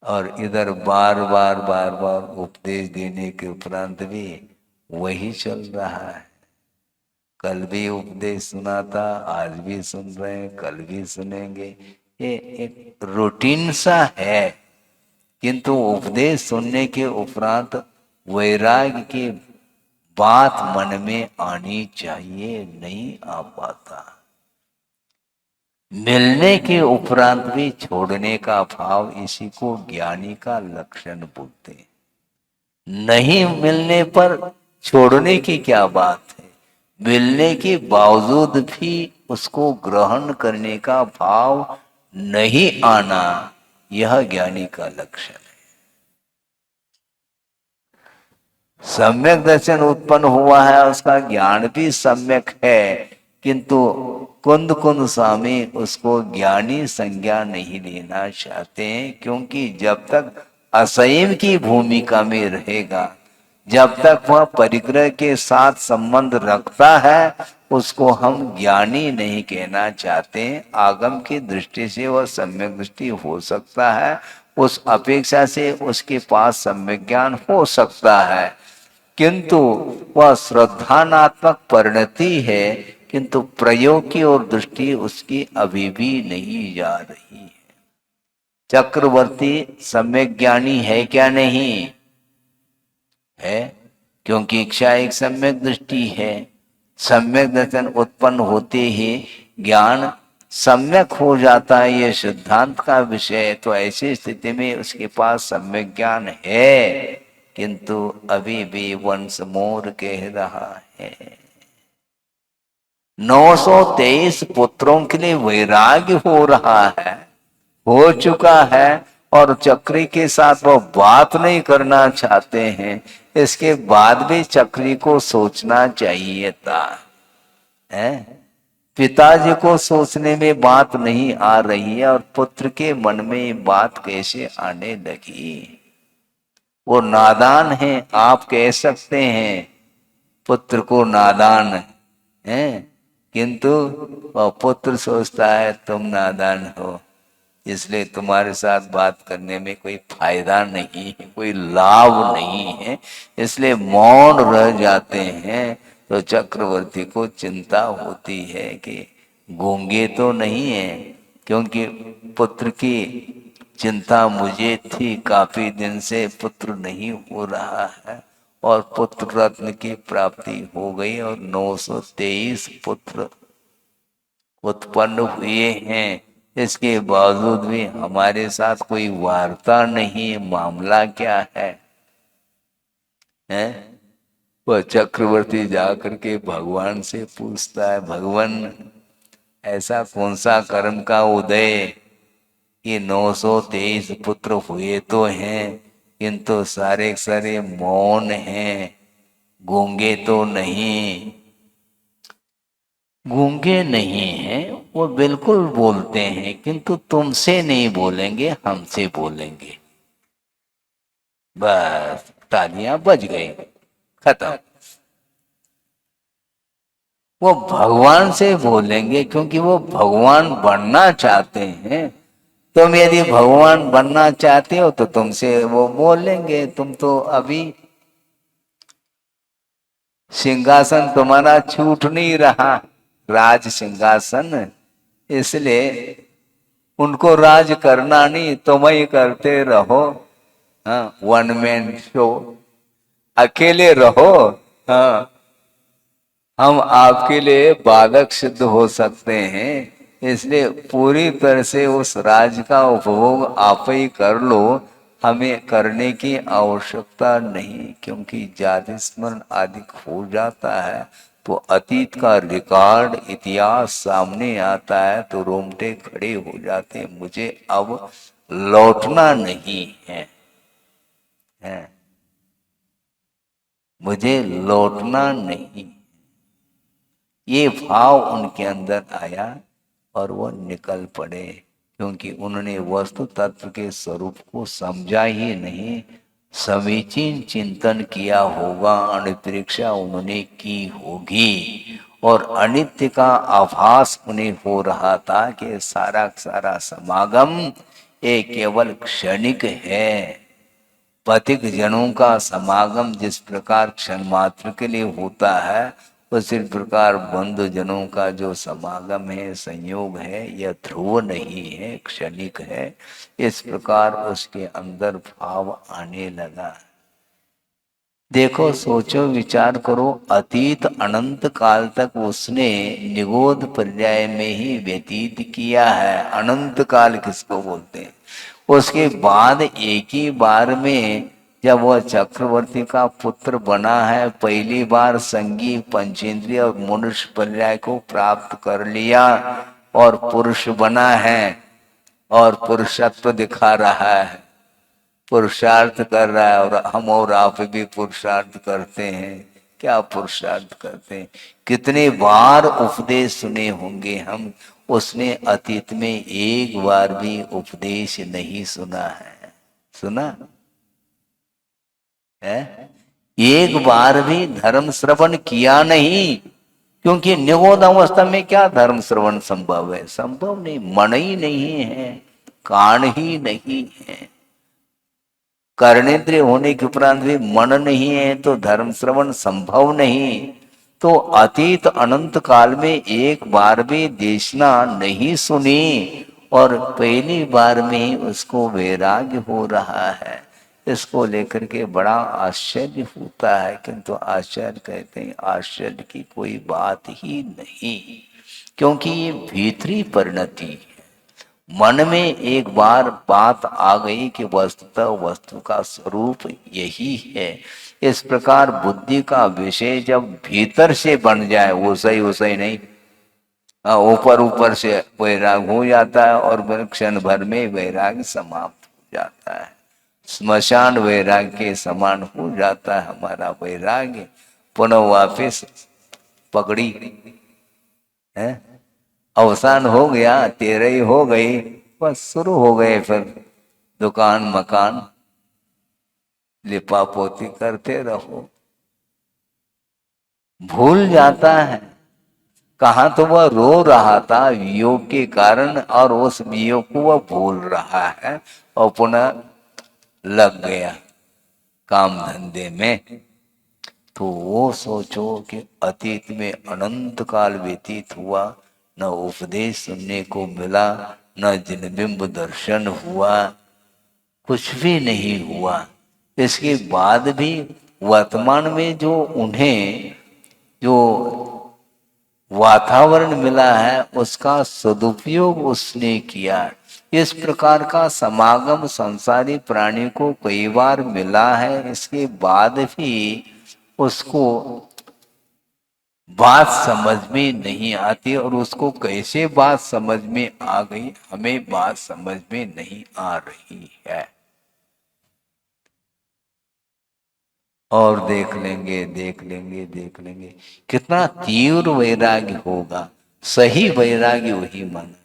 और इधर बार बार बार बार उपदेश देने के उपरांत भी वही चल रहा है। कल भी उपदेश सुना था, आज भी सुन रहे हैं, कल भी सुनेंगे। ये एक रूटीन सा है। किंतु उपदेश सुनने के उपरांत वैराग्य की बात मन में आनी चाहिए, नहीं आ पाता। मिलने के उपरांत भी छोड़ने का भाव, इसी को ज्ञानी का लक्षण बोलते हैं। नहीं मिलने पर छोड़ने की क्या बात है, मिलने के बावजूद भी उसको ग्रहण करने का भाव नहीं आना, यह ज्ञानी का लक्षण है। सम्यक दर्शन उत्पन्न हुआ है, उसका ज्ञान भी सम्यक है, किंतु कुंद कुंद स्वामी उसको ज्ञानी संज्ञा नहीं लेना चाहते हैं, क्योंकि जब तक असंयम की भूमिका में रहेगा, जब तक वह परिग्रह के साथ संबंध रखता है, उसको हम ज्ञानी नहीं कहना चाहते। आगम की दृष्टि से वह सम्यक दृष्टि हो सकता है, उस अपेक्षा से उसके पास सम्यक ज्ञान हो सकता है, किंतु वह श्रद्धानात्मक परिणति है, किंतु प्रयोग की ओर दृष्टि उसकी अभी भी नहीं जा रही है। चक्रवर्ती सम्यक ज्ञानी है क्या? नहीं है, क्योंकि इच्छा एक सम्यक दृष्टि है। सम्यक दर्शन उत्पन्न होते ही ज्ञान सम्यक हो जाता है, यह सिद्धांत का विषय है। तो ऐसी स्थिति में उसके पास सम्यक ज्ञान है, किंतु अभी भी वंश मोर कह रहा है। 923 पुत्रों के लिए वैराग्य हो रहा है, हो चुका है, और चक्री के साथ वो बात नहीं करना चाहते हैं। इसके बाद भी चक्री को सोचना चाहिए था, है? पिताजी को सोचने में बात नहीं आ रही है, और पुत्र के मन में बात कैसे आने लगी? वो नादान है, आप कह सकते हैं पुत्र को नादान है, किंतु वह पुत्र सोचता है तुम नादान हो, इसलिए तुम्हारे साथ बात करने में कोई फायदा नहीं है, कोई लाभ नहीं है, इसलिए मौन रह जाते हैं। तो चक्रवर्ती को चिंता होती है कि गूंगे तो नहीं है, क्योंकि पुत्र की चिंता मुझे थी, काफी दिन से पुत्र नहीं हो रहा है, और पुत्र रत्न की प्राप्ति हो गई, और 923 पुत्र उत्पन्न हुए हैं। इसके बावजूद भी हमारे साथ कोई वार्ता नहीं, मामला क्या है? हैं? वह चक्रवर्ती जाकर के भगवान से पूछता है, भगवान ऐसा कौन सा कर्म का उदय कि 923 पुत्र हुए तो हैं, किंतु सारे सारे मौन हैं, गूंगे तो नहीं। गूंगे नहीं हैं, वो बिल्कुल बोलते हैं, किंतु तुमसे नहीं बोलेंगे, हमसे बोलेंगे। बस तालियां बज गई, खत्म। वो भगवान से बोलेंगे, क्योंकि वो भगवान बनना चाहते हैं। तुम यदि भगवान बनना चाहते हो तो तुमसे वो बोलेंगे, तुम तो अभी सिंहासन तुम्हारा छूट नहीं रहा, राज सिंहासन, इसलिए उनको राज करना नहीं, तुम ही करते रहो। हाँ, वन मैन शो, अकेले रहो। हाँ, हम आपके लिए बालक सिद्ध हो सकते हैं, इसलिए पूरी तरह से उस राज का उपभोग आप ही कर लो, हमें करने की आवश्यकता नहीं, क्योंकि जाति स्मरण आदि हो जाता है तो अतीत का रिकॉर्ड इतिहास सामने आता है, तो रोंगटे खड़े हो जाते हैं। मुझे अब लौटना नहीं है, है? मुझे लौटना नहीं, ये भाव उनके अंदर आया और वो निकल पड़े, क्योंकि उन्होंने वस्तु तत्व के स्वरूप को समझा ही नहीं, समीचीन चिंतन किया होगा, अणुपरीक्षा उन्होंने की होगी, और अनित्य का आभास उन्हें हो रहा था कि सारा सारा समागम ये केवल क्षणिक है। पथिक जनों का समागम जिस प्रकार क्षण मात्र के लिए होता है, उसी प्रकार बंधु जनों का जो समागम है, संयोग है, यह ध्रुव नहीं है, क्षणिक है। इस प्रकार उसके अंदर भाव आने लगा। देखो, सोचो, विचार करो, अतीत अनंत काल तक उसने निगोध पर्याय में ही व्यतीत किया है। अनंत काल किसको बोलते हैं? उसके बाद एक ही बार में जब वह चक्रवर्ती का पुत्र बना है, पहली बार संगी पंचेंद्रिय और मनुष्य पर्याय को प्राप्त कर लिया और पुरुष बना है और पुरुषत्व दिखा रहा है, पुरुषार्थ कर रहा है। और हम और आप भी पुरुषार्थ करते हैं। क्या पुरुषार्थ करते हैं? कितने बार उपदेश सुने होंगे हम, उसने अतीत में एक बार भी उपदेश नहीं सुना है। सुना है? एक बार भी धर्म श्रवण किया नहीं, क्योंकि निगोद अवस्था में क्या धर्म श्रवण संभव है? संभव नहीं, मन ही नहीं है, कान ही नहीं है। कर्णेंद्रिय होने के उपरांत भी मन नहीं है तो धर्म श्रवण संभव नहीं। तो अतीत अनंत काल में एक बार भी देशना नहीं सुनी और पहली बार में ही उसको वैराग्य हो रहा है। इसको लेकर के बड़ा आश्चर्य होता है, किंतु आश्चर्य कहते हैं आश्चर्य की कोई बात ही नहीं, क्योंकि ये भीतरी परिणति है। मन में एक बार बात आ गई कि वस्तुतः वस्तु का स्वरूप यही है। इस प्रकार बुद्धि का विषय जब भीतर से बन जाए, वो सही नहीं, ऊपर ऊपर से वैराग हो जाता है और क्षण भर में वैराग समाप्त हो जाता है। स्मशान वैराग के समान हो जाता है हमारा वैराग्य। पुनः वापिस पकड़ी है, अवसान हो गया, तेरह हो गई, बस शुरू हो गए फिर दुकान मकान लिपा पोती करते रहो। भूल जाता है कहाँ तो वह रो रहा था वियोग के कारण और उस वियोग को वह भूल रहा है और पुनः लग गया काम धंधे में। तो वो सोचो कि अतीत में अनंत काल व्यतीत हुआ, न उपदेश सुनने को मिला, न जिनबिंब दर्शन हुआ, कुछ भी नहीं हुआ। इसके बाद भी वर्तमान में जो उन्हें जो वातावरण मिला है उसका सदुपयोग उसने किया। इस प्रकार का समागम संसारी प्राणी को कई बार मिला है, इसके बाद भी उसको बात समझ में नहीं आती। और उसको कैसे बात समझ में आ गई, हमें बात समझ में नहीं आ रही है। और देख लेंगे कितना तीव्र वैराग्य होगा। सही वैराग्य वही माना।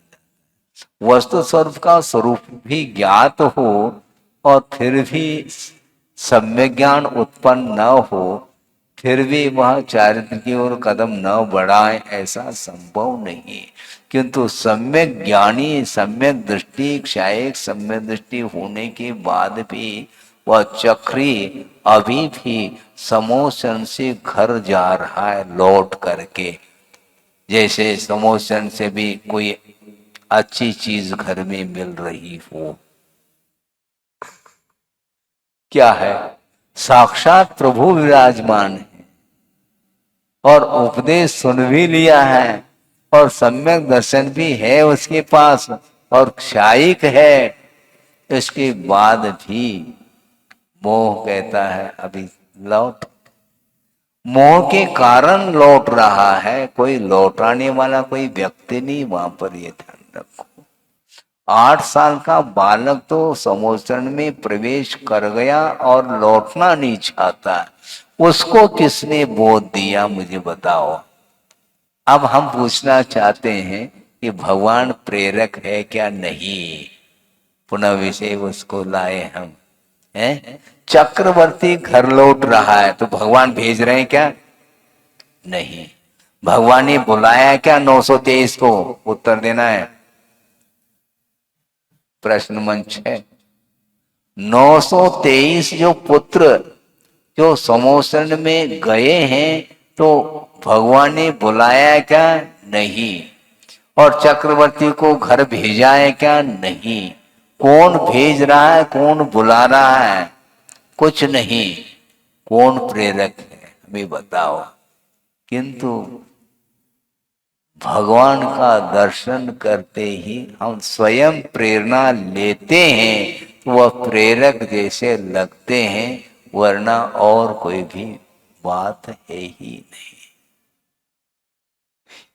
वस्तु स्वरूप का स्वरूप भी ज्ञात हो और फिर भी सम्यक ज्ञान उत्पन्न न हो, फिर भी वह चारित्र की ओर कदम न बढ़ाए, ऐसा संभव नहीं। किंतु सम्यक ज्ञानी, सम्यक दृष्टि, क्षायक सम्यक दृष्टि होने के बाद भी वह चक्री अभी भी समोसन से घर जा रहा है लौट करके। जैसे समोसन से भी कोई अच्छी चीज घर में मिल रही हो। क्या है? साक्षात प्रभु विराजमान है और उपदेश सुन भी लिया है और सम्यक दर्शन भी है उसके पास और क्षायिक है। इसके बाद भी मोह कहता है अभी लौट। मोह के कारण लौट रहा है, कोई लौटाने वाला कोई व्यक्ति नहीं वहां पर, ये ध्यान रखो। 8 साल का बालक तो समोसन में प्रवेश कर गया और लौटना नहीं चाहता, उसको किसने बोध दिया मुझे बताओ। अब हम पूछना चाहते हैं कि भगवान प्रेरक है क्या? नहीं। पुनः विषय उसको लाए हम हैं। चक्रवर्ती घर लौट रहा है तो भगवान भेज रहे हैं क्या? नहीं। भगवान ने बुलाया क्या 923 को? उत्तर देना है। प्रश्न मंच है। 923 जो पुत्र जो समोसन में गए हैं तो भगवान ने बुलाया क्या? नहीं। और चक्रवर्ती को घर भेजा है क्या? नहीं। कौन भेज रहा है, कौन बुला रहा है? कुछ नहीं। कौन प्रेरक है हमें बताओ। किंतु भगवान का दर्शन करते ही हम स्वयं प्रेरणा लेते हैं, वह प्रेरक जैसे लगते हैं वरना और कोई भी बात है ही नहीं।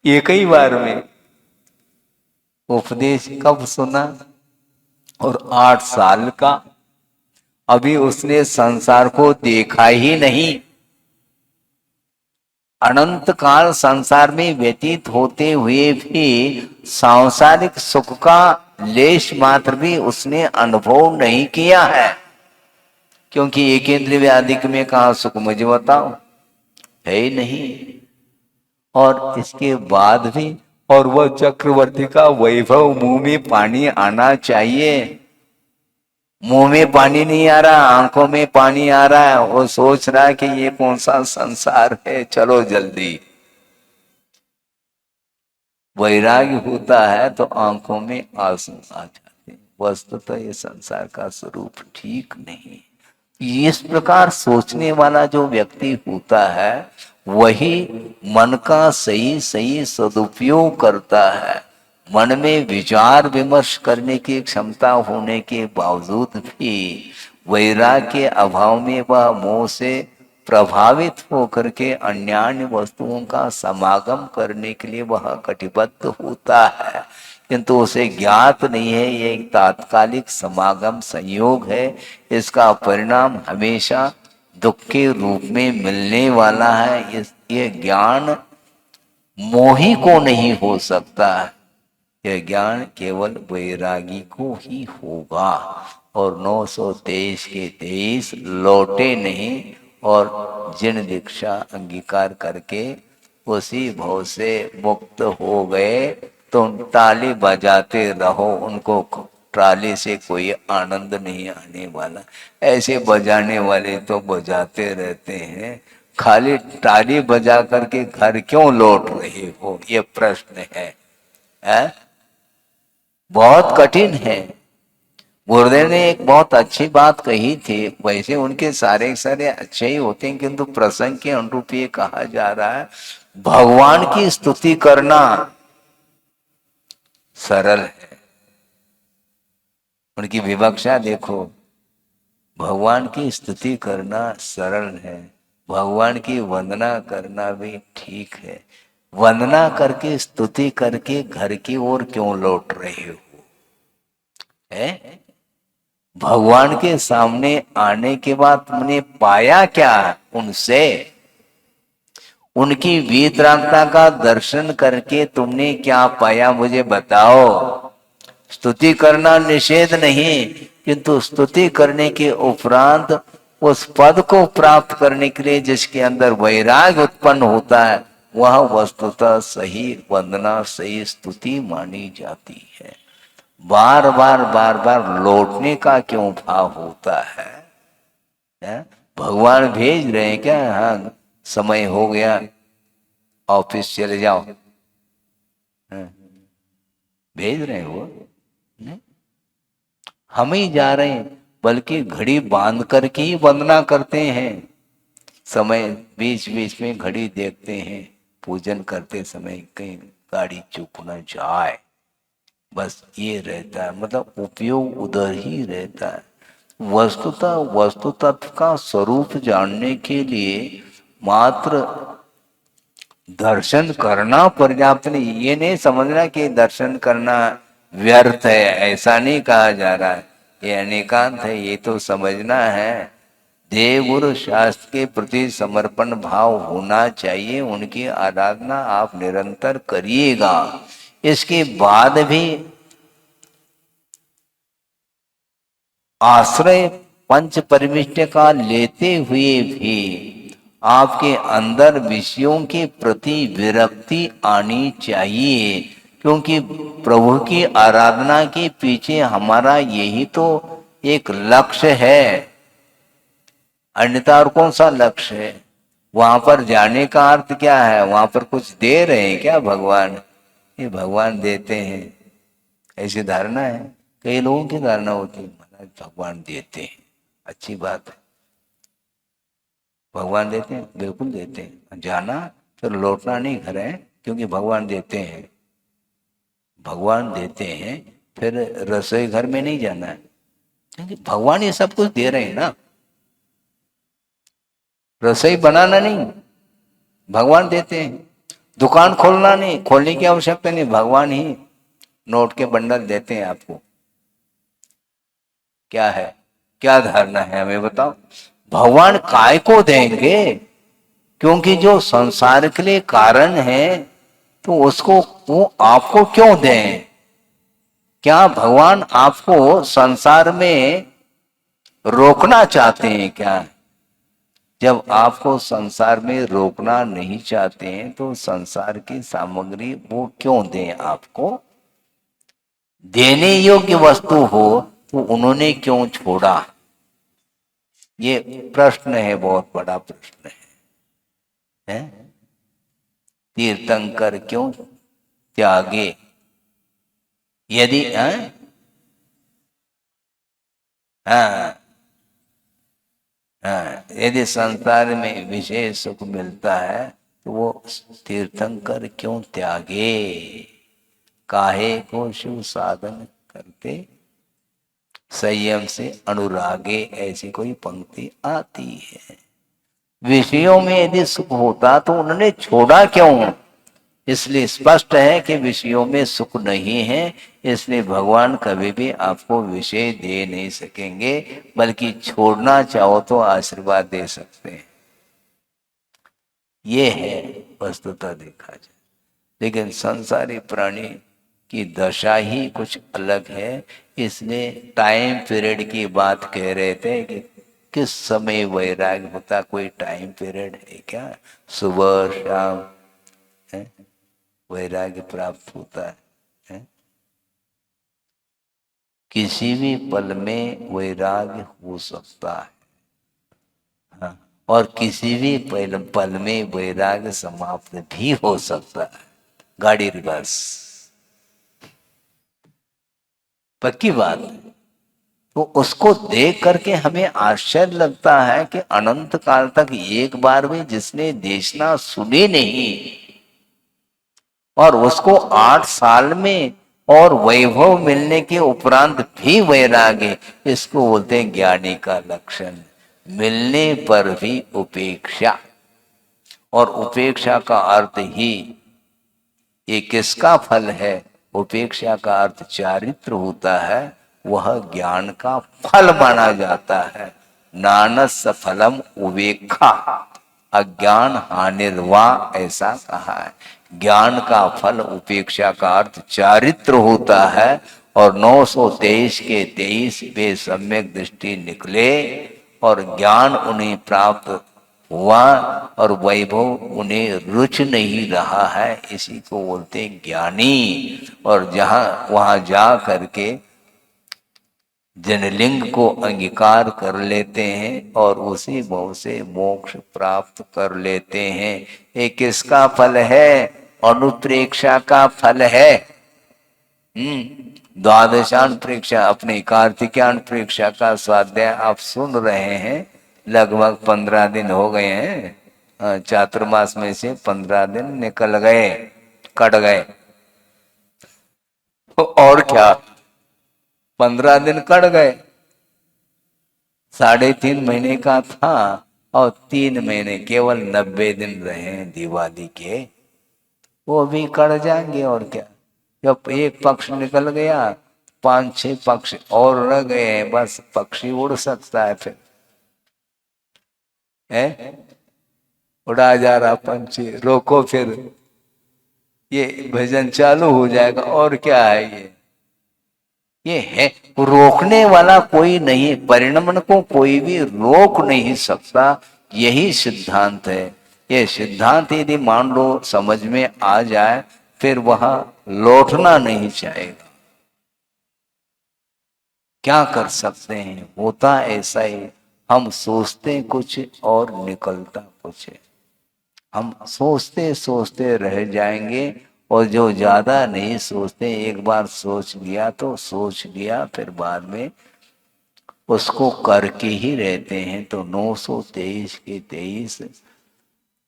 एक ही बार में उपदेश कब सुना? और 8 साल का, अभी उसने संसार को देखा ही नहीं। अनंत काल संसार में व्यतीत होते हुए भी सांसारिक सुख का लेश मात्र भी उसने अनुभव नहीं किया है। क्योंकि एक इंद्रिय अधिक में कहा सुख, मुझे बताओ, है ही नहीं। और इसके बाद भी, और वह चक्रवर्ती का वैभव, मुंह में पानी आना चाहिए। मुंह में पानी नहीं आ रहा, आंखों में पानी आ रहा है। वो सोच रहा है कि ये कौन सा संसार है, चलो जल्दी। वैराग्य होता है तो आंखों में आंसू आ जाते हैं। वस्तुतः ये संसार का स्वरूप ठीक नहीं। इस प्रकार सोचने वाला जो व्यक्ति होता है वही मन का सही सही सदुपयोग करता है। मन में विचार विमर्श करने की क्षमता होने के बावजूद भी वैराग्य के अभाव में वह मोह से प्रभावित होकर के अन्य वस्तुओं का समागम करने के लिए वह कटिबद्ध होता है। किंतु उसे ज्ञात नहीं है ये एक तात्कालिक समागम संयोग है। इसका परिणाम हमेशा दुख के रूप में मिलने वाला है। ये ज्ञान मोही को नहीं हो सकता। यह ज्ञान केवल वैरागी को ही होगा। और 923 के 23 लौटे नहीं, और जिन दीक्षा अंगीकार करके उसी भव से मुक्त हो गए तो ताली बजाते रहो, उनको ट्राली से कोई आनंद नहीं आने वाला। ऐसे बजाने वाले तो बजाते रहते हैं, खाली ताली बजा करके घर क्यों लौट रहे हो, ये प्रश्न है? बहुत कठिन है। गुरुदेव ने एक बहुत अच्छी बात कही थी। वैसे उनके सारे सारे अच्छे ही होते हैं, किंतु प्रसंग के अनुरूप ये कहा जा रहा है, भगवान की स्तुति करना सरल है। उनकी विवक्षा देखो, भगवान की स्तुति करना सरल है, भगवान की वंदना करना भी ठीक है। वंदना करके स्तुति करके घर की ओर क्यों लौट रहे हो? है भगवान के सामने आने के बाद तुमने पाया क्या उनसे? उनकी वीतरागता का दर्शन करके तुमने क्या पाया, मुझे बताओ। स्तुति करना निषेध नहीं, किंतु स्तुति करने के उपरांत उस पद को प्राप्त करने के लिए जिसके अंदर वैराग्य उत्पन्न होता है, वह वस्तुतः सही वंदना, सही स्तुति मानी जाती है। बार बार लौटने का क्यों भाव होता है? भगवान भेज रहे हैं क्या? हाँ, समय हो गया, ऑफिस चले जाओ, भेज रहे हो? नहीं, हम ही जा रहे हैं। बल्कि घड़ी बांध करके ही वंदना करते हैं। समय बीच बीच में घड़ी देखते हैं, पूजन करते समय कहीं गाड़ी चूक न जाए, बस ये रहता है। मतलब उपयोग उधर ही रहता है। वस्तु तत्व का स्वरूप जानने के लिए मात्र दर्शन करना पर्याप्त नहीं। ये नहीं समझना कि दर्शन करना व्यर्थ है, ऐसा नहीं कहा जा रहा है। ये अनेकांत है, ये तो समझना है। देव गुरु शास्त्र के प्रति समर्पण भाव होना चाहिए। उनकी आराधना आप निरंतर करिएगा। इसके बाद भी आश्रय पंच परमिष्ट का लेते हुए भी आपके अंदर विषयों के प्रति विरक्ति आनी चाहिए। क्योंकि प्रभु की आराधना के पीछे हमारा यही तो एक लक्ष्य है, अन्यथा और कौन सा लक्ष्य है? वहां पर जाने का अर्थ क्या है? वहां पर कुछ दे रहे हैं क्या भगवान? ये भगवान देते हैं, ऐसी धारणा है। कई लोगों की धारणा होती है महाराज भगवान देते हैं, अच्छी बात है, भगवान देते हैं, बिल्कुल देते हैं। जाना फिर लौटना नहीं घर है, क्योंकि भगवान देते हैं। भगवान देते हैं, फिर रसोई घर में नहीं जाना है, क्योंकि भगवान ये सब कुछ दे रहे हैं ना। रसोई बनाना नहीं, भगवान देते हैं। दुकान खोलना नहीं, खोलने की आवश्यकता नहीं, भगवान ही नोट के बंडल देते हैं आपको। क्या है, क्या धारणा है, हमें बताओ। भगवान काय को देंगे? क्योंकि जो संसार के लिए कारण है, तो उसको वो आपको क्यों दें? क्या भगवान आपको संसार में रोकना चाहते हैं क्या? जब आपको संसार में रोकना नहीं चाहते हैं, तो संसार की सामग्री वो क्यों दें आपको? देने योग्य वस्तु हो तो उन्होंने क्यों छोड़ा? ये प्रश्न है, बहुत बड़ा प्रश्न है? तीर्थंकर क्यों त्यागे? यदि हाँ, हाँ, यदि संसार में विशेष सुख मिलता है तो वो तीर्थंकर क्यों त्यागे? काहे को शिव साधन करते संयम से अनुरागे, ऐसी कोई पंक्ति आती है। विषयों में यदि सुख होता तो उन्होंने छोड़ा क्यों? इसलिए स्पष्ट है कि विषयों में सुख नहीं है, इसलिए भगवान कभी भी आपको विषय दे नहीं सकेंगे, बल्कि छोड़ना चाहो तो आशीर्वाद दे सकते हैं। ये है वस्तुतः देखा जाए। लेकिन संसारी प्राणी की दशा ही कुछ अलग है। इसलिए टाइम पीरियड की बात कह रहे थे कि किस समय वैराग्य होता, कोई टाइम पीरियड है क्या? सुबह शाम है वैराग्य प्राप्त होता है? किसी भी पल में वैराग्य हो सकता है। हाँ, और किसी भी पल में वैराग्य समाप्त भी हो सकता है। गाड़ी रिवर्स, पक्की बात है। तो उसको देख करके हमें आश्चर्य लगता है कि अनंत काल तक एक बार भी जिसने देशना सुनी नहीं, और उसको 8 साल में और वैभव मिलने के उपरांत भी वैराग्य, इसको बोलते हैं ज्ञानी का लक्षण। मिलने पर भी उपेक्षा, और उपेक्षा का अर्थ ही ये किसका फल है? उपेक्षा का अर्थ चारित्र होता है, वह ज्ञान का फल माना जाता है। नानस फलम उपेक्षा अज्ञान हानिर्वा, ऐसा कहा है। ज्ञान का फल उपेक्षा का अर्थ चारित्र होता है, और 923 के 23 वे सम्यक दृष्टि निकले और ज्ञान उन्हें प्राप्त हुआ और वैभव उन्हें रुच नहीं रहा है, इसी को बोलते हैं ज्ञानी। और जहां वहां जा करके जनलिंग को अंगीकार कर लेते हैं और उसी भाव से मोक्ष प्राप्त कर लेते हैं। ये किसका फल है? अनुप्रेक्षा का फल है। द्वादशान परीक्षा, अपनी कार्तिकान परीक्षा का स्वाध्याय आप सुन रहे हैं। लगभग 15 दिन हो गए हैं। चातुर्मास में से 15 दिन निकल गए, कट गए। और क्या, 15 दिन कट गए। 3.5 महीने का था और 3 महीने, केवल 90 दिन रहे हैं दिवाली के, वो भी कट जाएंगे। और क्या, जब एक पक्ष निकल गया, 5-6 पक्ष और रह गए हैं, बस पक्षी उड़ सकता है फिर है। उड़ा जा रहा पंछी, रोको फिर ये भजन चालू हो जाएगा। और क्या है ये है, रोकने वाला कोई नहीं, परिणमन को कोई भी रोक नहीं सकता। यही सिद्धांत है। ये सिद्धांत यदि मान लो समझ में आ जाए, फिर वहां लौटना नहीं चाहेगा। क्या कर सकते हैं, होता ऐसा ही। हम सोचते कुछ और निकलता कुछ है। हम सोचते सोचते रह जाएंगे, और जो ज्यादा नहीं सोचते, एक बार सोच लिया तो सोच लिया, फिर बाद में उसको करके ही रहते हैं। तो 923 के 23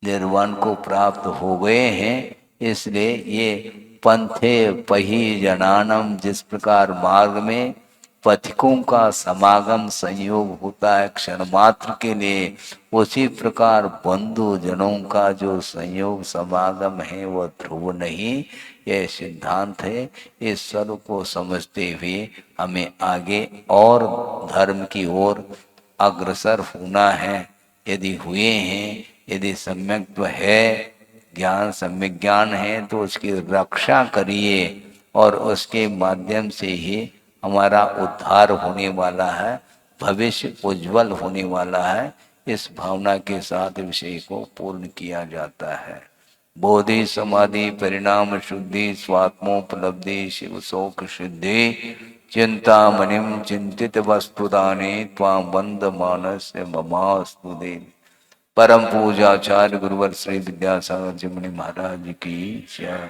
निर्वाण को प्राप्त हो गए हैं। इसलिए ये पंथे पही जनानम, जिस प्रकार मार्ग में पथिकों का समागम संयोग होता है क्षण मात्र के लिए, उसी प्रकार बंधु जनों का जो संयोग समागम है वह ध्रुव नहीं, यह सिद्धांत है। इस सर्व को समझते हुए हमें आगे और धर्म की ओर अग्रसर होना है। यदि हुए हैं, यदि सम्यक है, ज्ञान सम्यक ज्ञान है, तो उसकी रक्षा करिए और उसके माध्यम से ही हमारा उद्धार होने वाला है, भविष्य उज्जवल होने वाला है। इस भावना के साथ विषय को पूर्ण किया जाता है। बोधि समाधि परिणाम शुद्धि स्वात्मोपलब्धि शिव शोक सिद्धि चिंता मनिम चिंतित वस्तुदाने त्वां बंद मानस ममास्तु दे। परम पूजाचार्य गुरुवर श्री विद्यासागर जी मुनि महाराज की जय।